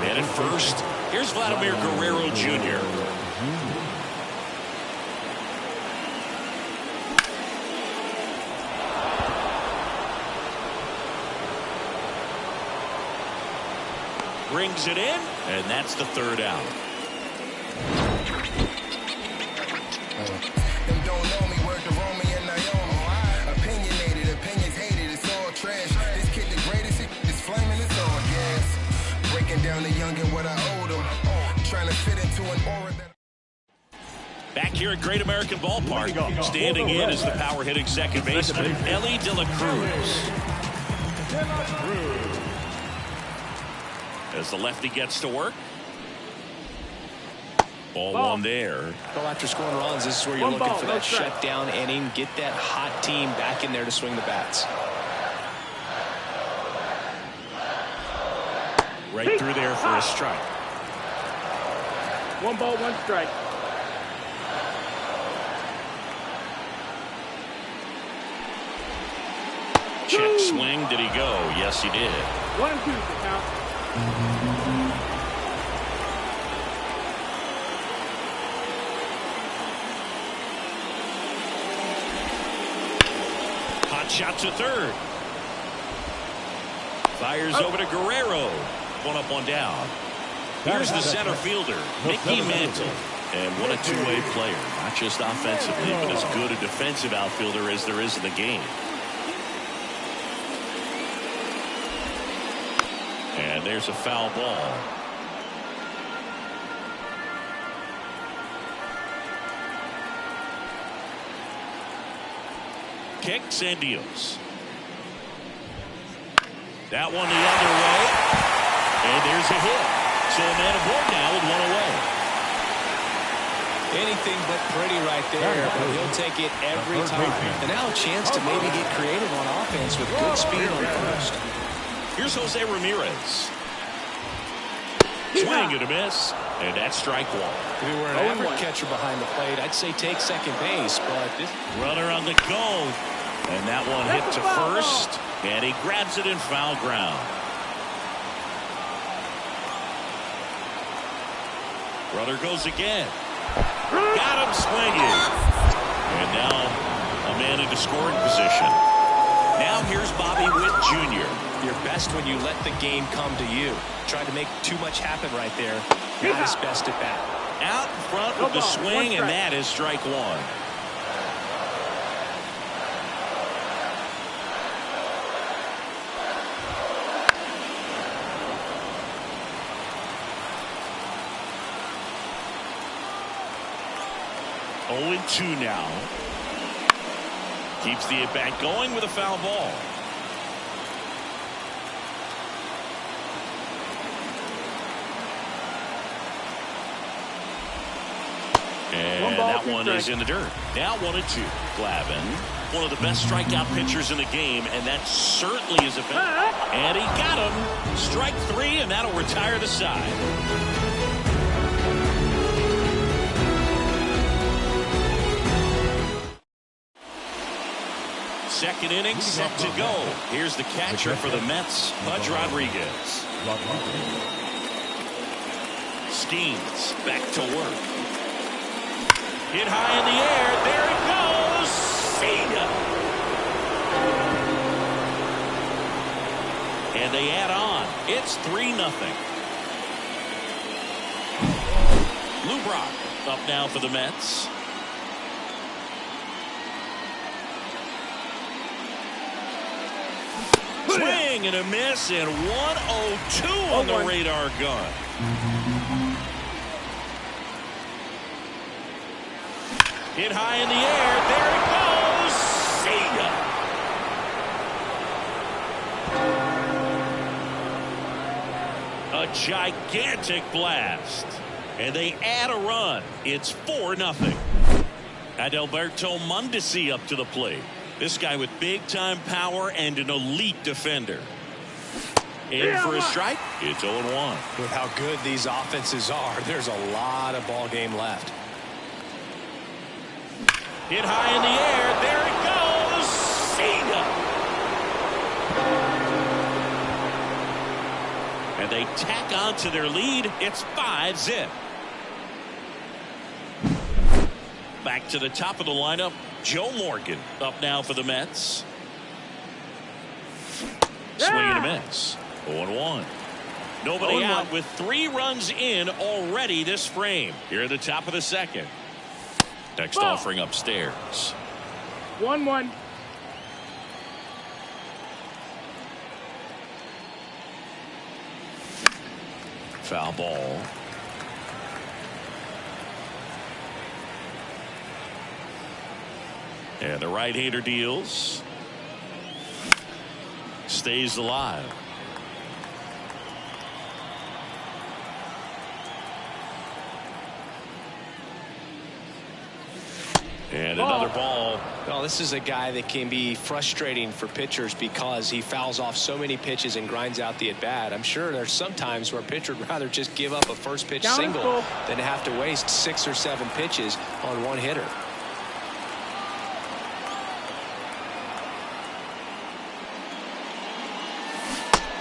[SPEAKER 1] Man at first. Here's Vladimir Guerrero Jr. Brings it in, and that's the 3rd out.
[SPEAKER 4] Them don't know me, word to Romy and Naomi. Opinionated, opinions hated, it's all trash. This kid the greatest, it's flaming, it's all gas. Breaking down the young and what I owed him. Trying to fit into an aura that...
[SPEAKER 1] Back here at Great American Ballpark, standing in is the power-hitting second baseman, Elly De La Cruz. As the lefty gets to work. Ball 1 there.
[SPEAKER 2] Well, after scoring runs, this is where you're looking for that shutdown inning. Get that hot team back in there to swing the bats.
[SPEAKER 1] Right through there for a strike.
[SPEAKER 3] 1 ball, 1 strike.
[SPEAKER 1] Check swing. Did he go? Yes, he did.
[SPEAKER 3] 1 and 2 to count.
[SPEAKER 1] Hot shot to third. Fires over to Guerrero. 1 up, 1 down. Here's the center fielder, Mickey Mantle. And what a two-way player. Not just offensively, but as good a defensive outfielder as there is in the game. And there's a foul ball. Kicks and deals. That one the other way. And there's a hit. So a man aboard now with 1 away.
[SPEAKER 2] Anything but pretty right there, but he'll take it every time. And now a chance to maybe get creative on offense with good speed on first.
[SPEAKER 1] Here's Jose Ramirez. Swing and a miss. And that's strike 1.
[SPEAKER 2] If we were an average catcher behind the plate, I'd say take second base, but this
[SPEAKER 1] runner on the go. And that one hit to first. And he grabs it in foul ground. Brother goes again. Got him swinging. And now a man into scoring position. Now here's Bobby Witt Jr.
[SPEAKER 2] You're best when you let the game come to you. Tried to make too much happen right there. Not his best at bat.
[SPEAKER 1] Out in front with the swing, and that is strike 1. Oh, 2 now. Keeps the at-bat going with a foul ball. And that one is in the dirt. Now 1-2. Glavine, one of the best strikeout pitchers in the game, and that certainly is a bet. And he got him. Strike 3, and that'll retire the side. Second inning set to go. Here's the catcher for the Mets, Pudge Rodriguez. Skeens back to work. Hit high in the air. There it goes. See ya. And they add on. It's 3-0. Lou Brock up now for the Mets. Swing and a miss, and 102 on the radar gun. Hit high in the air. There it goes. See ya. A gigantic blast. And they add a run. It's 4-0. Adalberto Mondesi up to the plate. This guy with big-time power and an elite defender. In for a strike. It's 0-1.
[SPEAKER 2] With how good these offenses are, there's a lot of ball game left.
[SPEAKER 1] Hit high in the air. There it goes. See ya. And they tack on to their lead. It's 5-0. Back to the top of the lineup. Joe Morgan up now for the Mets. Swing and a miss. 0-1. Nobody out with 3 runs in already this frame. Here at the top of the second. Next offering upstairs.
[SPEAKER 10] 1-1.
[SPEAKER 1] Foul ball. And the right-hander deals. Stays alive. And another ball.
[SPEAKER 2] Well, this is a guy that can be frustrating for pitchers because he fouls off so many pitches and grinds out the at-bat. I'm sure there's some times where a pitcher would rather just give up a first pitch single than have to waste 6 or 7 pitches on one hitter.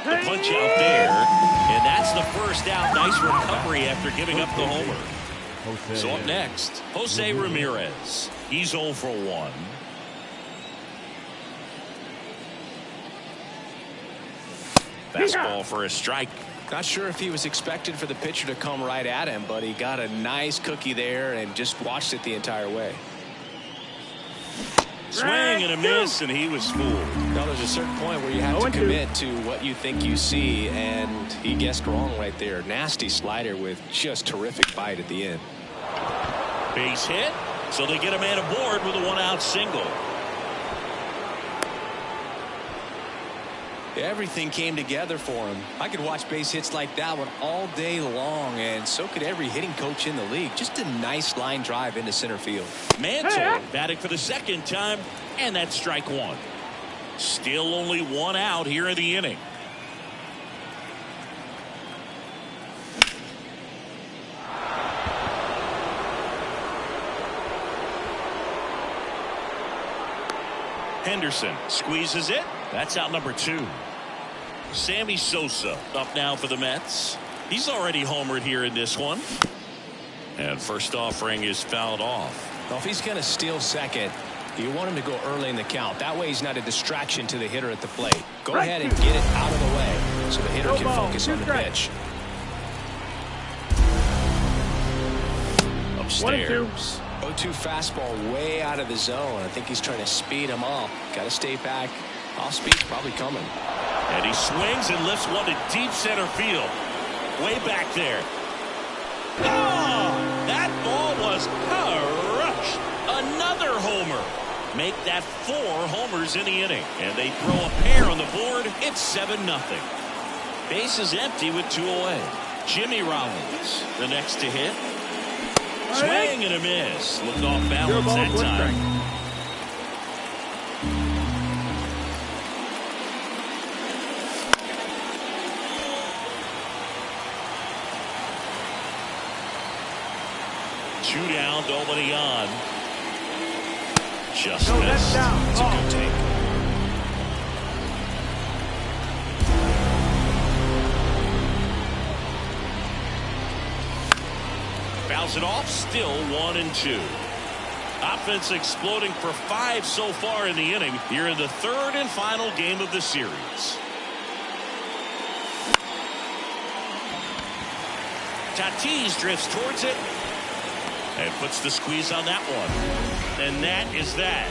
[SPEAKER 1] The punch out there, and that's the first out. Nice recovery after giving up the homer. So up next, Jose Ramirez. He's 0 for 1. Fastball for a strike.
[SPEAKER 2] Not sure if he was expected for the pitcher to come right at him, but he got a nice cookie there and just watched it the entire way.
[SPEAKER 1] Swing and a miss, and he was fooled.
[SPEAKER 2] Now there's a certain point where you have to commit to what you think you see, and he guessed wrong right there. Nasty slider with just terrific bite at the end.
[SPEAKER 1] Base hit, so they get a man aboard with a 1-out single.
[SPEAKER 2] Everything came together for him. I could watch base hits like that one all day long, and so could every hitting coach in the league. Just a nice line drive into center field.
[SPEAKER 1] Mantle batting for the second time, and that's strike 1. Still only 1 out here in the inning. Henderson squeezes it. That's out number 2. Sammy Sosa up now for the Mets. He's already homered here in this one. And first offering is fouled off.
[SPEAKER 2] Well, if he's going to steal second, you want him to go early in the count. That way he's not a distraction to the hitter at the plate. Go ahead and get it out of the way so the hitter can focus on the pitch.
[SPEAKER 1] Upstairs.
[SPEAKER 2] 0-2 fastball way out of the zone. I think he's trying to speed him up. Got to stay back. Off speed's probably coming.
[SPEAKER 1] And he swings and lifts one to deep center field. Way back there. Oh, that ball was crushed. Another homer. Make that 4 homers in the inning. And they throw a pair on the board. It's 7-0. Base is empty with 2 away. Jimmy Rollins, the next to hit. Swing and a miss. Looked off balance that time. Two down, nobody on. Just missed.
[SPEAKER 2] It's a good take.
[SPEAKER 1] Fouls it off, still 1-2. Offense exploding for 5 so far in the inning here in the third and final game of the series. Tatis drifts towards it and puts the squeeze on that one. And that is that.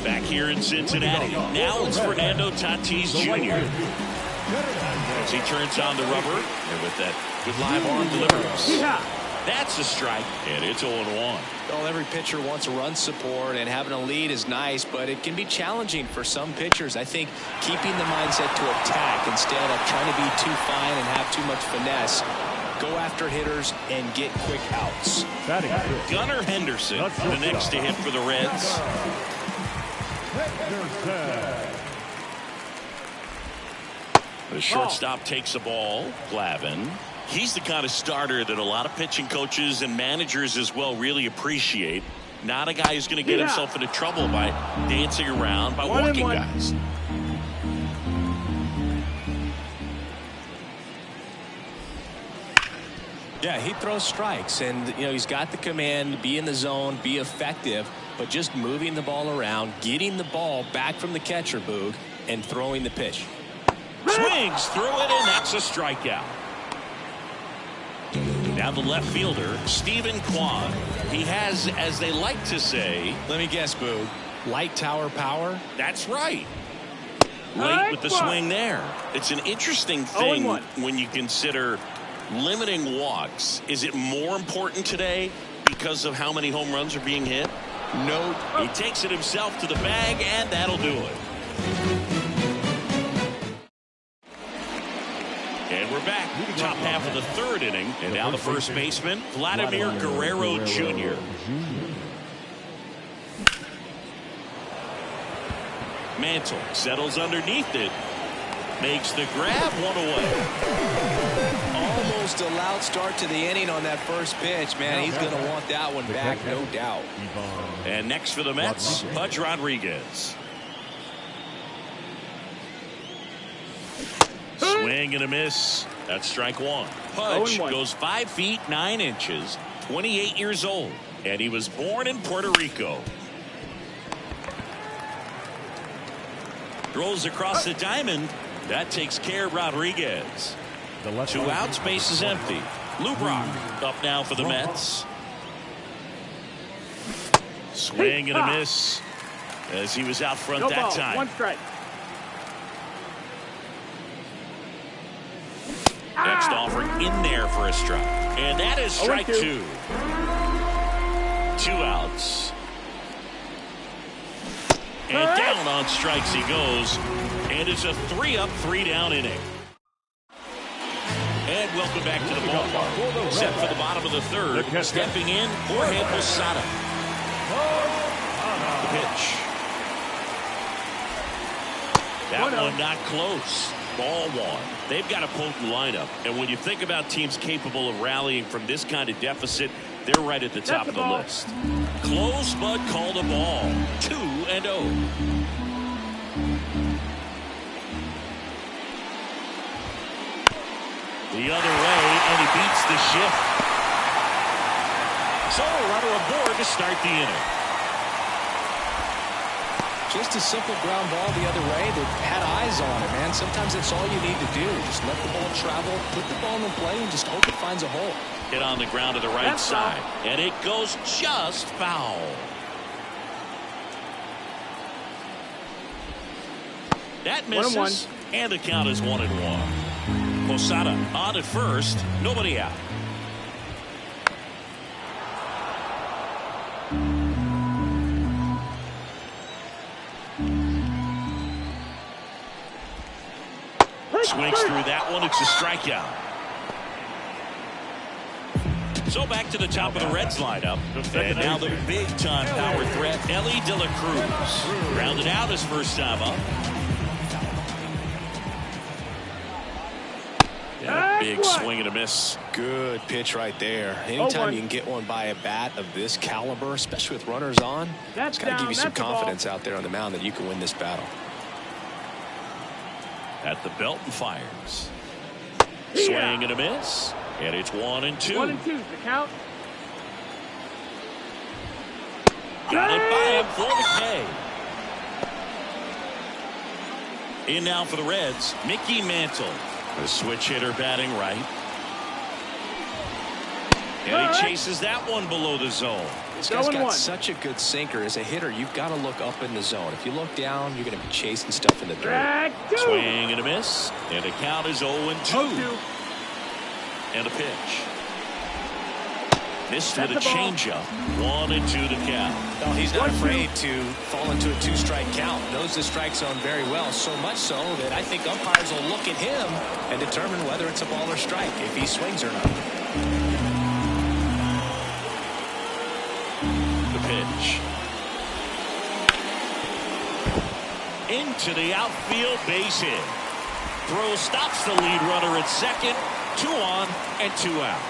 [SPEAKER 1] Back here in Cincinnati. Now it's Fernando Tatis Jr. As he turns on the rubber and with that good live arm delivers. That's a strike, and it's 0-1.
[SPEAKER 2] Well, every pitcher wants run support, and having a lead is nice, but it can be challenging for some pitchers. I think keeping the mindset to attack instead of trying to be too fine and have too much finesse. Go after hitters and get quick outs.
[SPEAKER 1] Gunnar Henderson, the next to hit for the Reds. The shortstop takes the ball. Glavine. He's the kind of starter that a lot of pitching coaches and managers as well really appreciate. Not a guy who's going to get himself into trouble by dancing around, by walking guys.
[SPEAKER 2] Yeah, he throws strikes, and he's got the command to be in the zone, be effective, but just moving the ball around, getting the ball back from the catcher, Boog, and throwing the pitch.
[SPEAKER 1] Swings through it, and that's a strikeout. Now the left fielder, Stephen Kwan. He has, as they like to say,
[SPEAKER 2] let me guess, Boog, light tower power?
[SPEAKER 1] That's right. Late with the swing there. It's an interesting thing when you consider limiting walks. Is it more important today because of how many home runs are being hit? No. He takes it himself to the bag, and that'll do it. And we're back. Top half of the third inning. And now the first baseman, Vladimir Guerrero Jr. Mantle settles underneath it. Makes the grab, one away.
[SPEAKER 2] Almost a loud start to the inning on that first pitch, man. He's going to want that one back, no doubt.
[SPEAKER 1] And next for the Mets, Pudge Rodriguez. Swing and a miss. That's strike one. Pudge goes 5 feet 9 inches, 28 years old, and he was born in Puerto Rico. Throws across the diamond. That takes care of Rodriguez. 2 outs, base is empty. Lou Brock up now for the Mets. Swing and a miss as he was out front that time.
[SPEAKER 10] 1 strike.
[SPEAKER 1] Next offering in there for a strike. And that is strike 2. 2 outs. And down on strikes he goes. And it's a 3-up, 3-down inning. And welcome back to the ballpark. Set for the bottom of the third. Stepping in, Jorge Posada. The pitch. That one not close. Ball 1. They've got a potent lineup. And when you think about teams capable of rallying from this kind of deficit, they're right at the top of the list. Close, but called a ball. 2-0. The other way, and he beats the shift. So a runner aboard to start the inning.
[SPEAKER 2] Just a simple ground ball the other way. They've had eyes on it, man. Sometimes that's all you need to do. Just let the ball travel, put the ball in play, and just hope it finds a hole.
[SPEAKER 1] Hit on the ground to the right side, and it goes just foul. That misses, and the count is 1-1. Posada on at first, nobody out. Swings through that one. It's a strikeout. So back to the top of the Reds lineup. And now the big-time power threat, Elly De La Cruz. Rounded out his first time up. And a big swing and a miss.
[SPEAKER 2] Good pitch right there. Anytime you can get one by a bat of this caliber, especially with runners on, it's got to give you some confidence out there on the mound that you can win this battle.
[SPEAKER 1] At the belt and fires. Swing and a miss. And it's 1-2.
[SPEAKER 10] 1-2 the count.
[SPEAKER 1] Got it by him for the K. In now for the Reds, Mickey Mantle. The switch hitter batting right. And he chases that one below the zone.
[SPEAKER 2] This guy's got such a good sinker. As a hitter, you've got to look up in the zone. If you look down, you're going to be chasing stuff in the dirt.
[SPEAKER 1] Swing and a miss. And the count is 0-2. And a pitch. Missed with a changeup. 1-2 to count.
[SPEAKER 2] No, he's not afraid to fall into a 2-strike count. Knows the strike zone very well, so much so that I think umpires will look at him and determine whether it's a ball or strike, if he swings or not.
[SPEAKER 1] The pitch. Into the outfield, base hit. Throw stops the lead runner at second. 2 on and 2 out.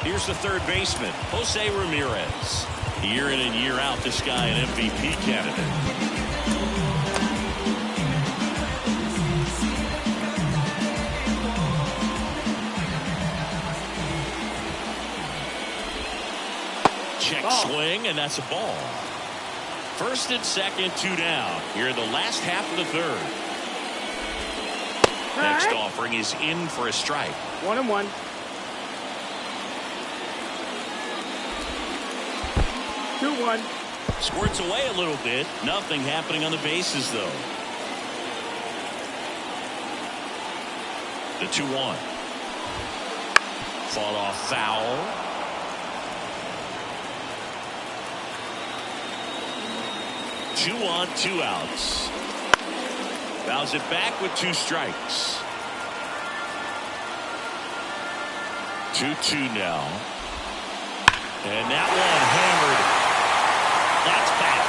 [SPEAKER 1] Here's the third baseman, Jose Ramirez. Year in and year out, this guy an MVP candidate. Check swing, and that's a ball. First and second, 2 down. Here in the last half of the third. Next offering is in for a strike.
[SPEAKER 10] 1-1. 2-1.
[SPEAKER 1] Squirts away a little bit. Nothing happening on the bases, though. The 2-1. Fought off foul. Two on, 2 outs. Fouls it back with 2 strikes. 2-2 now. And that one hammered. That's back.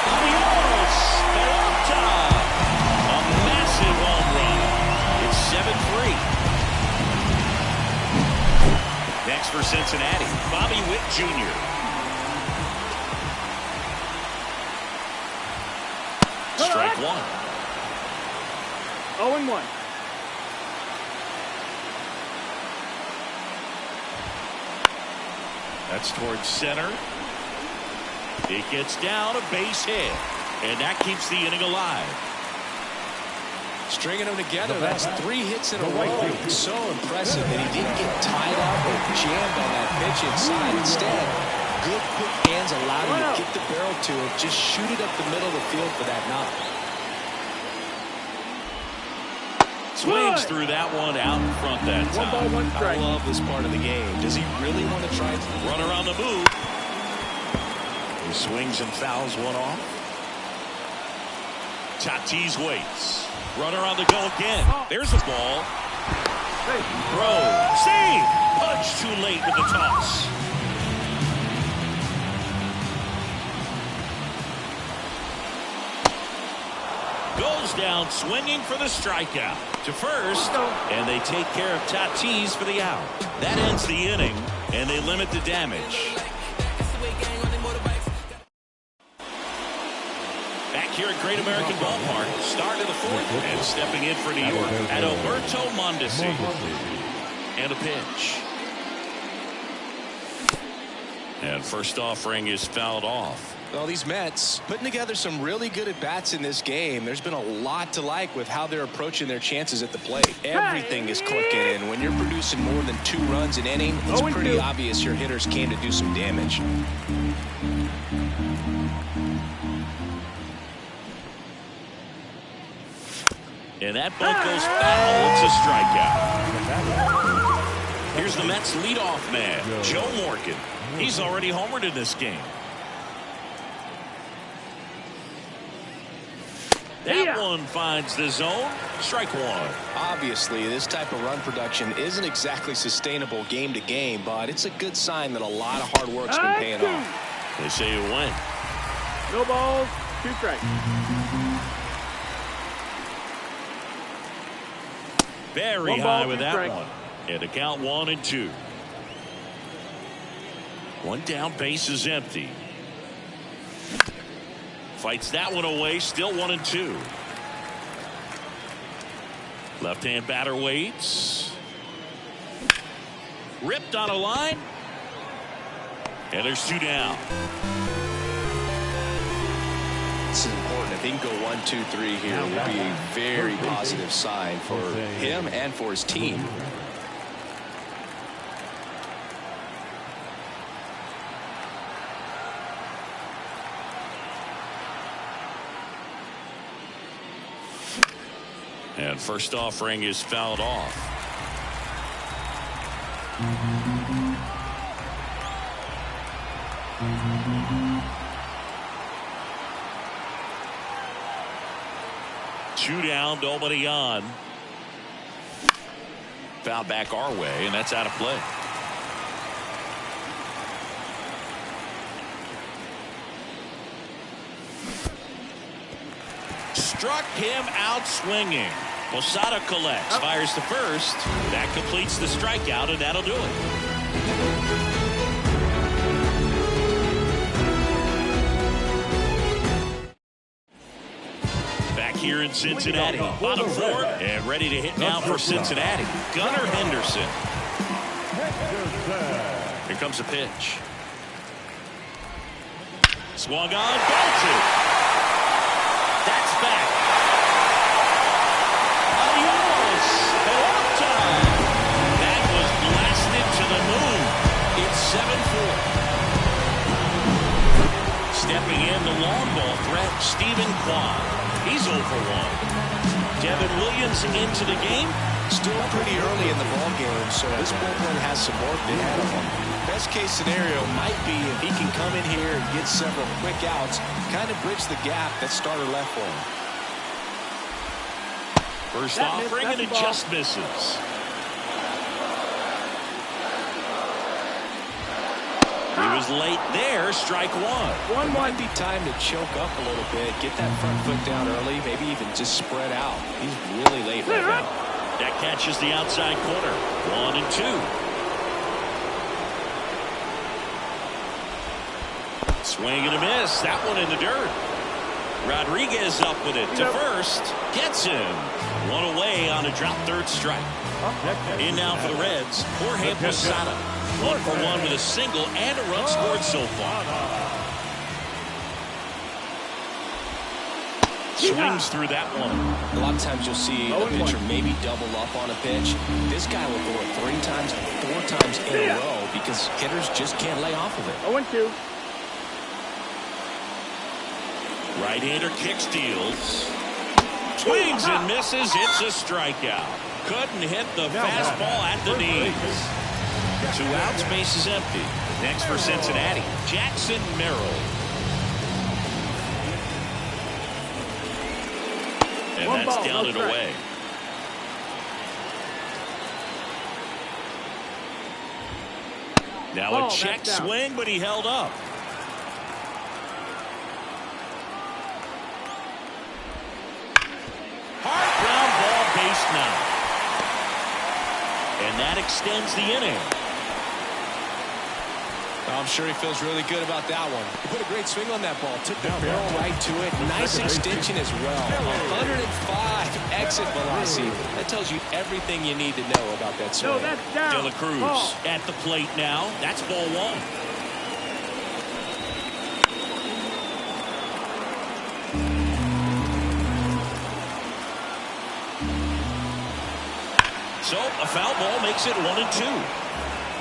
[SPEAKER 1] Adios, Peralta. A massive home run. It's 7-3. Next for Cincinnati, Bobby Witt Jr. Strike 1.
[SPEAKER 10] 0-1.
[SPEAKER 1] That's towards center. It gets down, a base hit. And that keeps the inning alive.
[SPEAKER 2] Stringing them together, that's 3 hits in a row. So impressive that he didn't get tied up or jammed on that pitch inside. Instead, good quick hands allowed him to get the barrel to it. Just shoot it up the middle of the field for that knock.
[SPEAKER 1] Swings through that one out in front that time.
[SPEAKER 10] 1 ball, 1 strike.
[SPEAKER 2] I love this part of the game. Does he really want to try?
[SPEAKER 1] Runner on the move. He swings and fouls one off. Tatis waits. Runner on the go again. There's a ball. Throw. Save. Punch too late with the toss. Goes down swinging for the strikeout to first, and they take care of Tatis for the out. That ends the inning, and they limit the damage. Back here at Great American Ballpark, start of the 4th, and stepping in for New York at Alberto Mondesi. And a pitch. And first offering is fouled off.
[SPEAKER 2] Well, these Mets putting together some really good at-bats in this game. There's been a lot to like with how they're approaching their chances at the plate. Everything is clicking, and when you're producing more than 2 runs an inning, it's pretty obvious your hitters came to do some damage.
[SPEAKER 1] And that bunt goes foul. It's a strikeout. Here's the Mets leadoff man, Joe Morgan. He's already homered in this game. That one finds the zone. Strike 1.
[SPEAKER 2] Obviously, this type of run production isn't exactly sustainable game to game, but it's a good sign that a lot of hard work's been paying off.
[SPEAKER 1] They say you win.
[SPEAKER 10] No balls, 2 strikes.
[SPEAKER 1] Very high with that one. And the count 1-2. 1 down, base is empty. Fights that one away. Still 1-2. Left-hand batter waits. Ripped on a line. And there's 2 down.
[SPEAKER 2] This is important. If he can go 1, 2, 3 here, it would be a very positive sign for him and for his team.
[SPEAKER 1] And first offering is fouled off. Two down, nobody on. Foul back our way, and that's out of play. Struck him out swinging. Posada collects, fires to first. That completes the strikeout, and that'll do it. Back here in Cincinnati, bottom 4, and ready to hit now for Cincinnati. Gunnar Henderson. Here comes a pitch. Swung on, belted. That's back. Adios. Pelota. That was blasted to the moon. It's 7-4. Stepping in the long ball threat, Stephen Kwan. He's 0 for 1. Devin Williams into the game.
[SPEAKER 2] Still pretty early in the ball game, so this bullpen has some work ahead of him. Best case scenario might be if he can come in here and get several quick outs, kind of bridge the gap that starter left for him.
[SPEAKER 1] First offering, and it just misses. He was late there, strike 1.
[SPEAKER 2] Might be time to choke up a little bit, get that front foot down early, maybe even just spread out. He's really late right now.
[SPEAKER 1] That catches the outside corner. 1-2. Swing and a miss. That one in the dirt. Rodriguez up with it to first. Gets him. One away on a drop third strike. In now for the Reds, Jorge Posada. 1 for 1 with a single and a run scored so far. Swings through that one.
[SPEAKER 2] A lot of times you'll see a pitcher maybe double up on a pitch. This guy will go it 3 times, 4 times in a row because hitters just can't lay off of it.
[SPEAKER 10] 0-2.
[SPEAKER 1] Right-hander kick steals. Swings and misses. It's a strikeout. Couldn't hit the fastball at the knees. 2 outs, base is empty. Next for Cincinnati, Jackson Merrill. And that's down and away. Now a check swing, but he held up. Hard ground ball, base 9. And that extends the inning.
[SPEAKER 2] I'm sure he feels really good about that one. He put a great swing on that ball. Took the barrel right to it. Nice extension as well. 105 exit velocity. That tells you everything you need to know about that swing.
[SPEAKER 1] De La Cruz at the plate now. That's ball 1. So a foul ball makes it 1-2.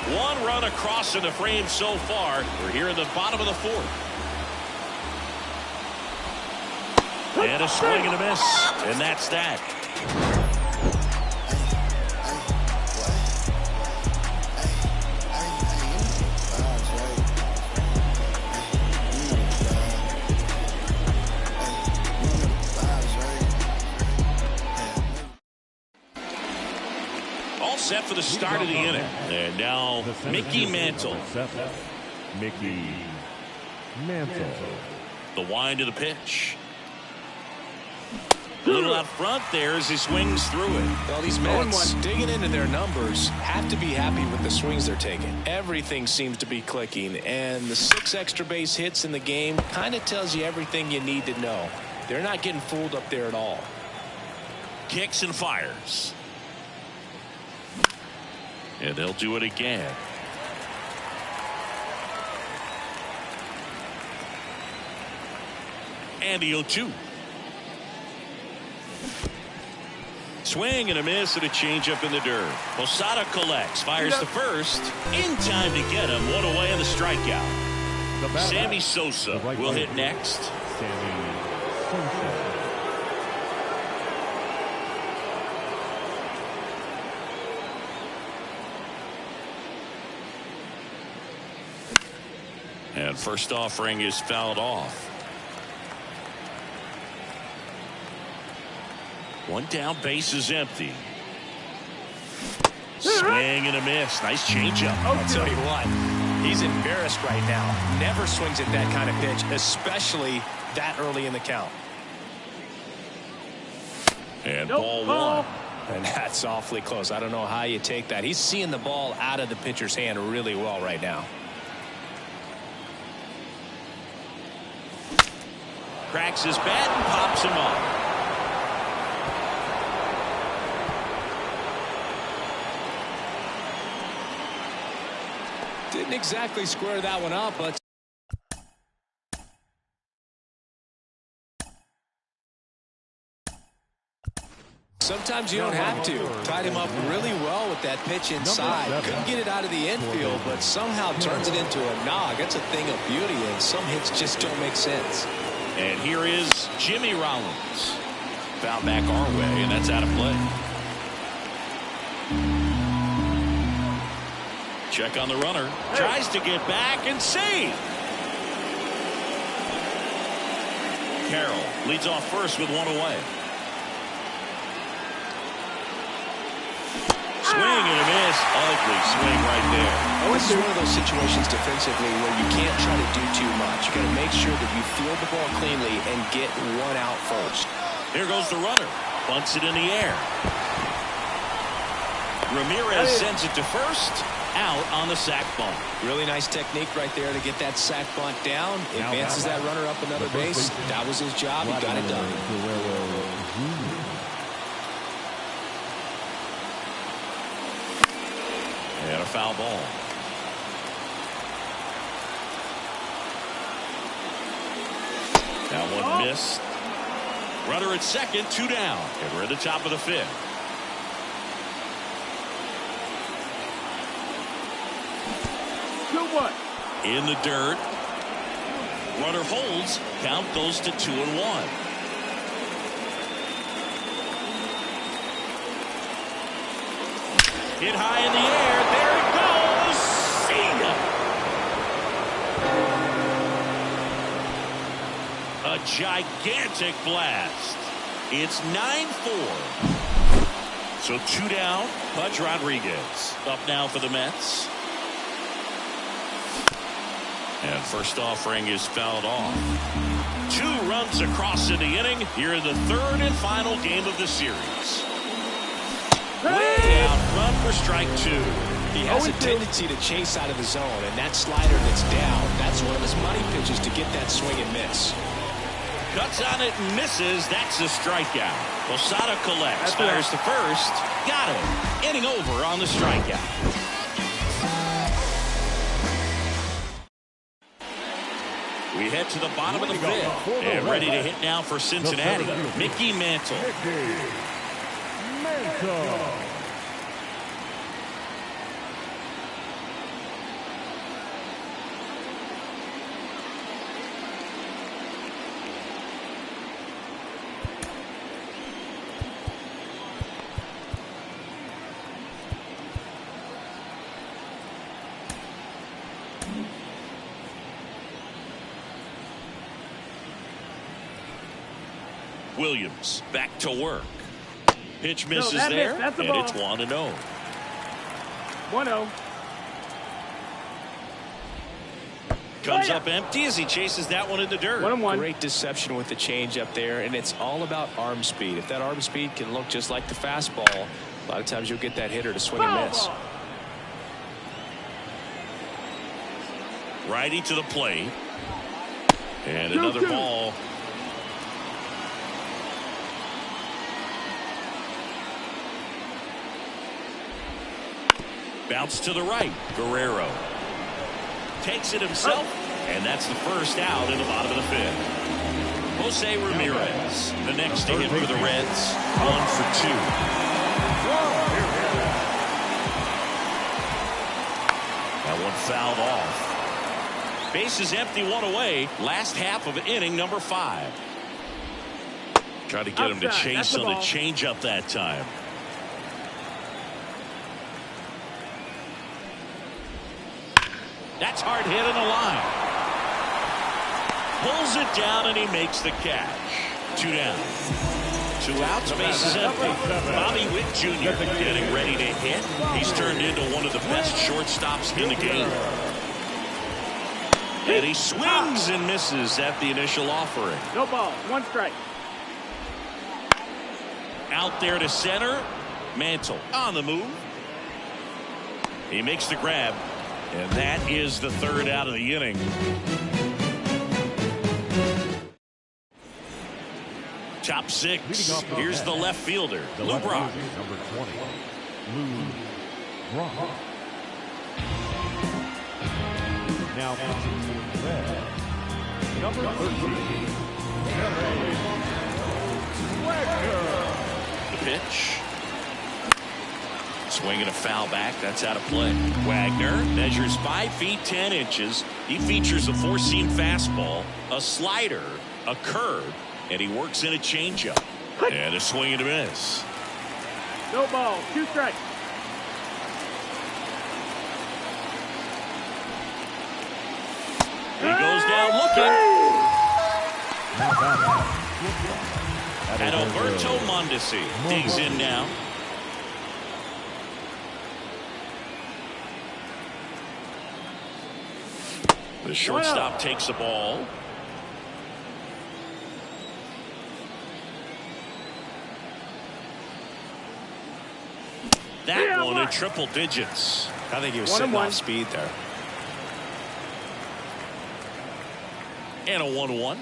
[SPEAKER 1] 1 run across in the frame so far. We're here in the bottom of the 4th. And a swing and a miss. And that's that. Set for the start of the inning. And now Mickey Mantle.
[SPEAKER 3] Mickey Mantle.
[SPEAKER 1] The wind of the pitch. A little out front there as he swings through it.
[SPEAKER 2] Well, these Mets, digging into their numbers, have to be happy with the swings they're taking. Everything seems to be clicking, and the 6 extra base hits in the game kind of tells you everything you need to know. They're not getting fooled up there at all.
[SPEAKER 1] Kicks and fires. And they'll do it again. And the 0-2. Swing and a miss and a changeup in the dirt. Posada collects, fires to first. In time to get him. One away on the strikeout. Sammy Sosa will hit next.
[SPEAKER 3] Sammy Sosa.
[SPEAKER 1] And first offering is fouled off. One down, base is empty. Swing and a miss. Nice changeup.
[SPEAKER 2] I'll tell you what, he's embarrassed right now. Never swings at that kind of pitch, especially that early in the count.
[SPEAKER 1] And ball one.
[SPEAKER 2] And that's awfully close. I don't know how you take that. He's seeing the ball out of the pitcher's hand really well right now.
[SPEAKER 1] Cracks his bat and pops him up.
[SPEAKER 2] Didn't exactly square that one up, but sometimes you don't have to. Tied him up really well with that pitch inside. Couldn't get it out of the infield, but somehow turns it into a nog. That's a thing of beauty, and some hits just don't make sense.
[SPEAKER 1] And here is Jimmy Rollins. Foul back our way, and that's out of play. Check on the runner. Tries to get back and save. Carroll leads off first with one away. Swing and a miss. Ugly swing right there.
[SPEAKER 2] This is one of those situations defensively where you can't try to do too much. You got to make sure that you field the ball cleanly and get one out first.
[SPEAKER 1] Here goes the runner. Bunts it in the air. Ramirez sends it to first. Out on the sac bunt.
[SPEAKER 2] Really nice technique right there to get that sac bunt down. Advances that runner up another base. That was his job. He got it done.
[SPEAKER 1] And a foul ball. Now one missed. Runner at second, 2 down. And we're at the top of the 5th. In the dirt. Runner holds. Count goes to 2-1. Hit high in the air. There it goes. See ya. A gigantic blast. It's 9-4. So 2 down. Pudge Rodriguez up now for the Mets. And first offering is fouled off. 2 runs across in the inning here in the 3rd and final game of the series. Way out front for strike 2.
[SPEAKER 2] He has a tendency to chase out of the zone, and that slider that's down, that's one of his money pitches to get that swing and miss.
[SPEAKER 1] Cuts on it and misses. That's a strikeout. Posada collects, fires to first. Got him. Inning over on the strikeout. We head to the bottom of the 5th and ready to hit now for Cincinnati. Mickey Mantle. Williams back to work. Pitch misses there, and it's 1-0.
[SPEAKER 10] 1-0.
[SPEAKER 1] comes up empty as he chases that one in the dirt.
[SPEAKER 10] 1-1.
[SPEAKER 2] Great deception with the change up there, and it's all about arm speed. If that arm speed can look just like the fastball, a lot of times you'll get that hitter to swing and miss.
[SPEAKER 1] Righty to the plate. And another ball. Bounce to the right. Guerrero takes it himself, and that's the first out in the bottom of the fifth. Jose Ramirez, the next to hit for the Reds, 1 for 2. That one fouled off. Bases empty, 1 away. Last half of inning number 5. Trying to get him to chase on the changeup that time. That's hard hit on the line. Pulls it down and he makes the catch. 2 down. 2 outs, bases empty. Bobby Witt Jr. getting ready to hit. He's turned into one of the best shortstops in the game. And he swings and misses at the initial offering.
[SPEAKER 10] No ball. 1 strike.
[SPEAKER 1] Out there to center. Mantle on the move. He makes the grab. And that is the 3rd out of the inning. Top 6. Here's the left fielder, Lou Brock.
[SPEAKER 3] Number 20, Lou Brock. Now pitching for the Reds, number 13, Jerry Wagner.
[SPEAKER 1] The pitch. Swinging a foul back. That's out of play. Wagner measures 5 feet 10 inches. He features a 4-seam fastball, a slider, a curve, and he works in a changeup. And a swing and a miss.
[SPEAKER 10] No ball. 2 strikes.
[SPEAKER 1] He goes down looking. And Alberto Mondesi digs in now. The shortstop takes the ball. That one in triple digits.
[SPEAKER 2] I think he was sitting off speed there.
[SPEAKER 1] And a 1-1.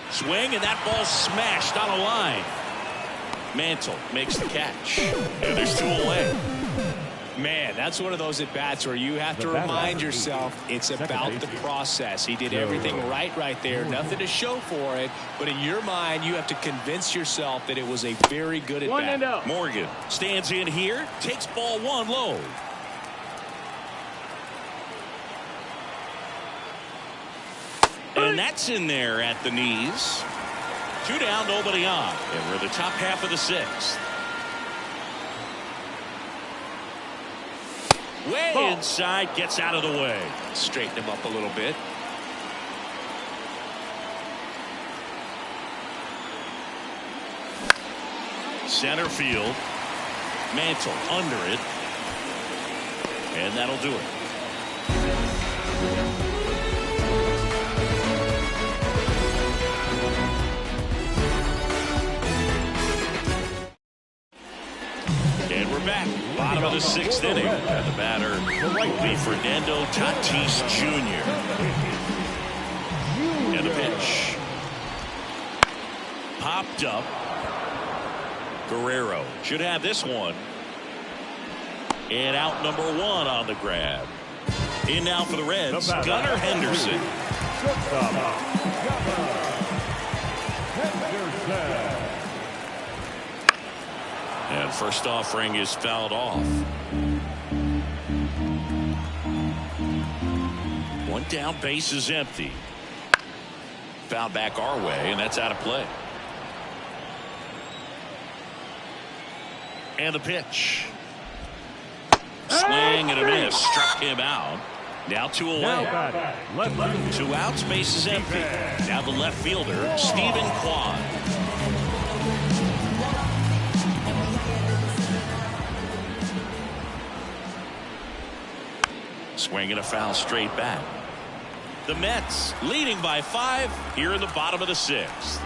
[SPEAKER 1] Swing, and that ball smashed on a line. Mantle makes the catch. And there's 2 away.
[SPEAKER 2] Man, that's one of those at-bats where you have to remind yourself it's about the process. He did everything right there. Nothing to show for it. But in your mind, you have to convince yourself that it was a very good at-bat.
[SPEAKER 1] Morgan stands in here, takes ball 1 low. And that's in there at the knees. 2 down, nobody on. And we're the top half of the 6th. Way inside, gets out of the way.
[SPEAKER 2] Straighten him up a little bit.
[SPEAKER 1] Center field. Mantle under it. And that'll do it. And we're back. Bottom of the 6th inning. And the batter will be Fernando Tatis Jr. And the pitch. Popped up. Guerrero should have this one. And out number 1 on the grab. In now for the Reds, Gunnar Henderson. And first offering is fouled off. 1 down, base is empty. Foul back our way, and that's out of play. And the pitch. Swing and a miss. Struck him out. Now 2 away. 2 outs, base is empty. Now the left fielder, Stephen Kwan. Swinging a foul straight back. The Mets leading by 5 here in the bottom of the 6th.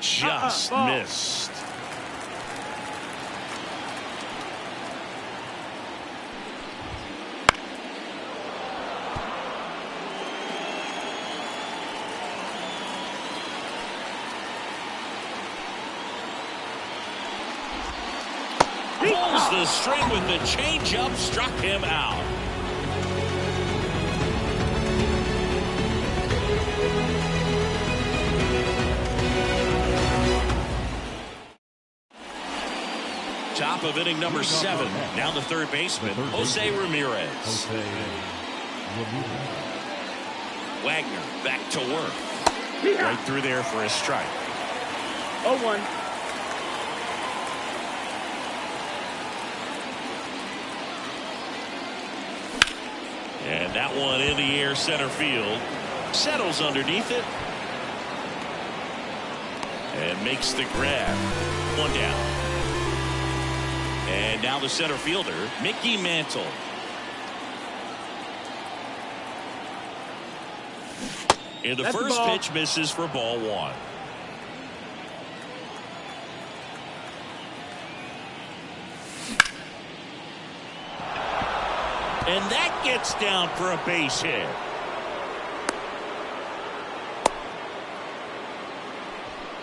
[SPEAKER 1] Just missed. Pulls the string with the changeup, struck him out. Top of inning number 7. Now the third baseman, Jose Ramirez. Wagner back to work. Right through there for a strike.
[SPEAKER 10] 0-1.
[SPEAKER 1] And that one in the air center field. Settles underneath it. And makes the grab. 1 down. And now the center fielder, Mickey Mantle. And the first pitch misses for ball 1. And that gets down for a base hit.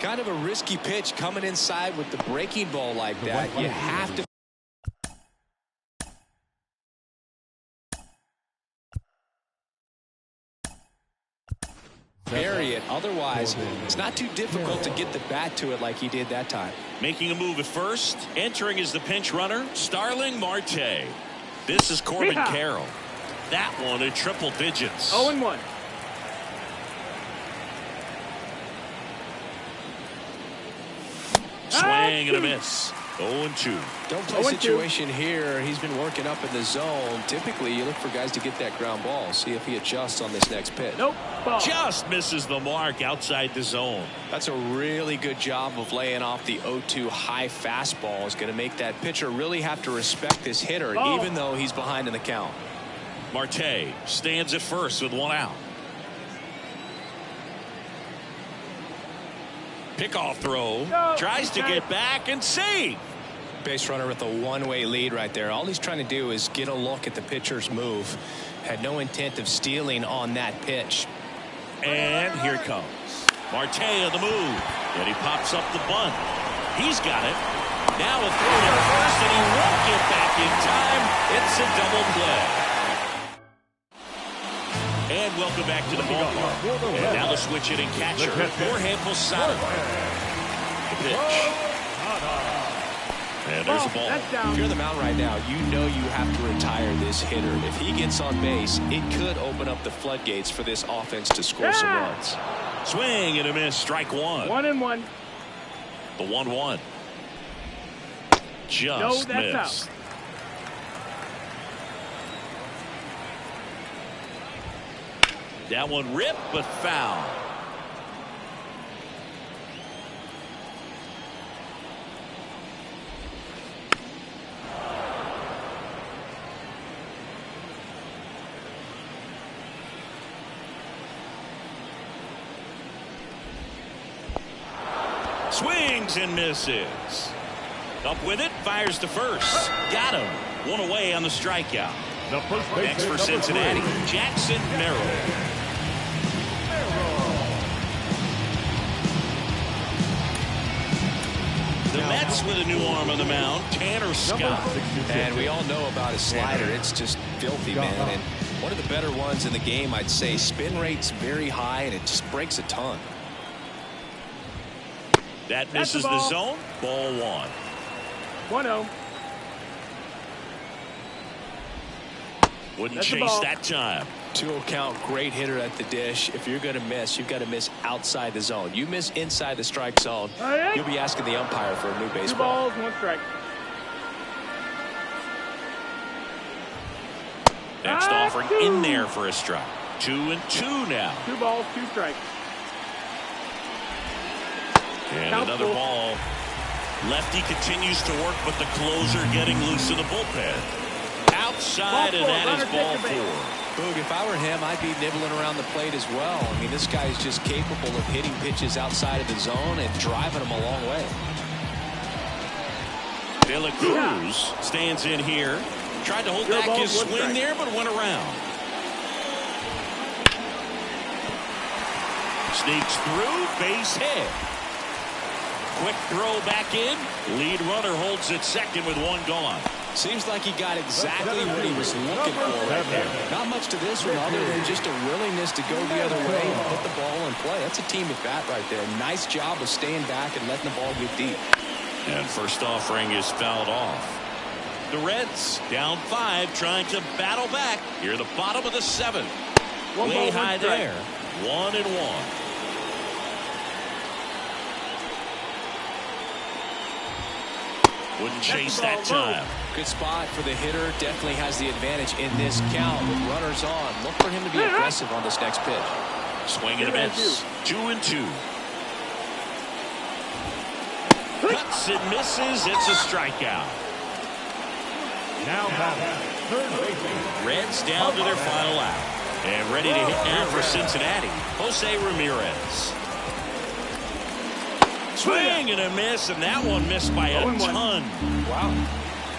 [SPEAKER 2] Kind of a risky pitch coming inside with the breaking ball like that. You have to. Bury it. Otherwise, it's not too difficult to get the bat to it like he did that time.
[SPEAKER 1] Making a move at first. Entering as the pinch runner, Starling Marte. This is Corbin Carroll. That one in triple digits.
[SPEAKER 10] 0-1.
[SPEAKER 1] Swing and a miss. 0-2.
[SPEAKER 2] Don't play situation here. He's been working up in the zone. Typically, you look for guys to get that ground ball. See if he adjusts on this next pitch.
[SPEAKER 10] Nope. Ball.
[SPEAKER 1] Just misses the mark outside the zone.
[SPEAKER 2] That's a really good job of laying off the 0-2 high fastball. Is going to make that pitcher really have to respect this hitter, even though he's behind in the count.
[SPEAKER 1] Marte stands at first with 1 out. Pickoff throw. Tries to get back and save.
[SPEAKER 2] Base runner with a one-way lead right there. All he's trying to do is get a look at the pitcher's move. Had no intent of stealing on that pitch.
[SPEAKER 1] And here it comes. Marte on the move. And he pops up the bunt. He's got it. Now a throw to first, and he won't get back in time. It's a double play. And welcome back to the ballpark. And now the switch hitting catcher, Jorge Posada. The pitch. And there's the ball.
[SPEAKER 2] If you're the mound right now, you know you have to retire this hitter. If he gets on base, it could open up the floodgates for this offense to score some runs.
[SPEAKER 1] Swing and a miss. Strike 1.
[SPEAKER 10] 1-1.
[SPEAKER 1] The 1-1. Just missed.
[SPEAKER 10] Out.
[SPEAKER 1] That one ripped, but foul. Swings and misses. Up with it, fires to first. Got him. 1 away on the strikeout. Next for Cincinnati, Jackson Merrill. The Mets with a new arm on the mound, Tanner Scott.
[SPEAKER 2] And we all know about his slider. It's just filthy, man. And one of the better ones in the game, I'd say. Spin rate's very high, and it just breaks a ton.
[SPEAKER 1] That misses the zone. Ball 1.
[SPEAKER 10] 1-0.
[SPEAKER 1] Wouldn't chase that time.
[SPEAKER 2] 2-0 count, great hitter at the dish. If you're going to miss, you've got to miss outside the zone. You miss inside the strike zone, you'll be asking the umpire for a new baseball.
[SPEAKER 10] 2 balls, 1 strike.
[SPEAKER 1] Next offering in there for a strike. 2-2 now.
[SPEAKER 10] 2 balls, 2 strikes.
[SPEAKER 1] And another ball. Lefty continues to work, but the closer getting loose in the bullpen. Outside, and that is ball 4.
[SPEAKER 2] Boog, if I were him, I'd be nibbling around the plate as well. I mean, this guy is just capable of hitting pitches outside of the zone and driving them a long way.
[SPEAKER 1] De La Cruz stands in here. Tried to hold back his swing there, but went around. Sneaks through, base hit. Quick throw back in. Lead runner holds at second with one gone.
[SPEAKER 2] Seems like he got exactly what he was looking for right there. Not much to this one other than just a willingness to go the other way and put the ball in play. That's a team at bat right there. Nice job of staying back and letting the ball get deep.
[SPEAKER 1] And first offering is fouled off. The Reds down 5, trying to battle back. Here the bottom of the 7th. Way high there. 1-1. Wouldn't chase that time.
[SPEAKER 2] Good spot for the hitter. Definitely has the advantage in this count with runners on. Look for him to be aggressive on this next pitch.
[SPEAKER 1] Swing and a miss. 2-2. Cuts and misses. It's a strikeout.
[SPEAKER 3] Now third baseman.
[SPEAKER 1] Reds down to their final out. And ready to hit now for Cincinnati, Jose Ramirez. Swing and a miss, and that one missed by a ton.
[SPEAKER 2] Wow.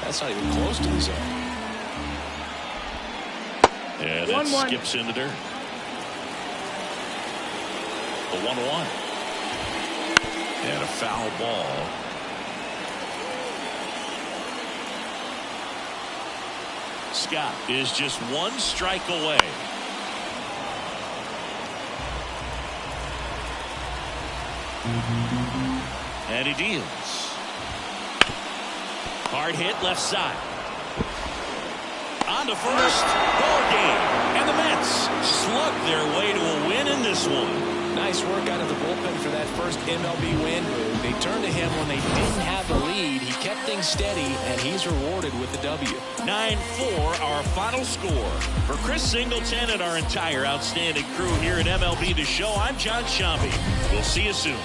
[SPEAKER 2] That's not even close to the zone.
[SPEAKER 1] Yeah, that skips into dirt. The 1-1. And a foul ball. Scott is just one strike away. And he deals. Hard hit left side. On to first. Ball game. And the Mets slug their way to a win in this one.
[SPEAKER 2] Nice work out of the bullpen for that first MLB win. They turned to him when they didn't have the lead. He kept things steady, and he's rewarded with the W.
[SPEAKER 1] 9-4, our final score. For Chris Singleton and our entire outstanding crew here at MLB The Show, I'm John Sciambi. We'll see you soon.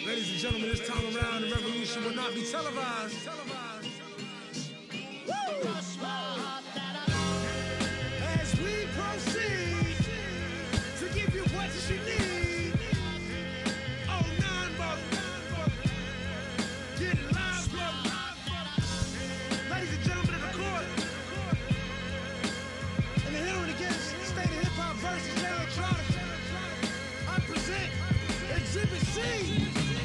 [SPEAKER 11] Ladies and gentlemen, this time around, the revolution will not be televised. As we proceed to give you what you need. Oh, 9 bucks. Get live, ladies and gentlemen of the court. And the hearing against State of Hip Hop versus Electronica. I present Exhibit C.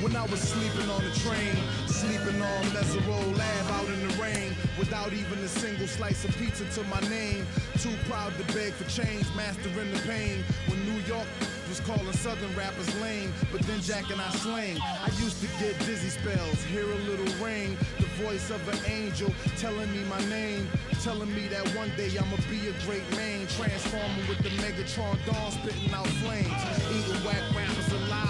[SPEAKER 11] When I was sleeping on the train, sleeping on Mesereau Lab out in the rain, without even a single slice of pizza to my name. Too proud to beg for change, mastering the pain. When New York was calling Southern rappers lame, but then Jack and I slang. I used to get dizzy spells, hear a little rain, the voice of an angel telling me my name, telling me that one day I'ma be a great man, transforming with the Megatron dawn, spitting out flames, eating whack rappers alive.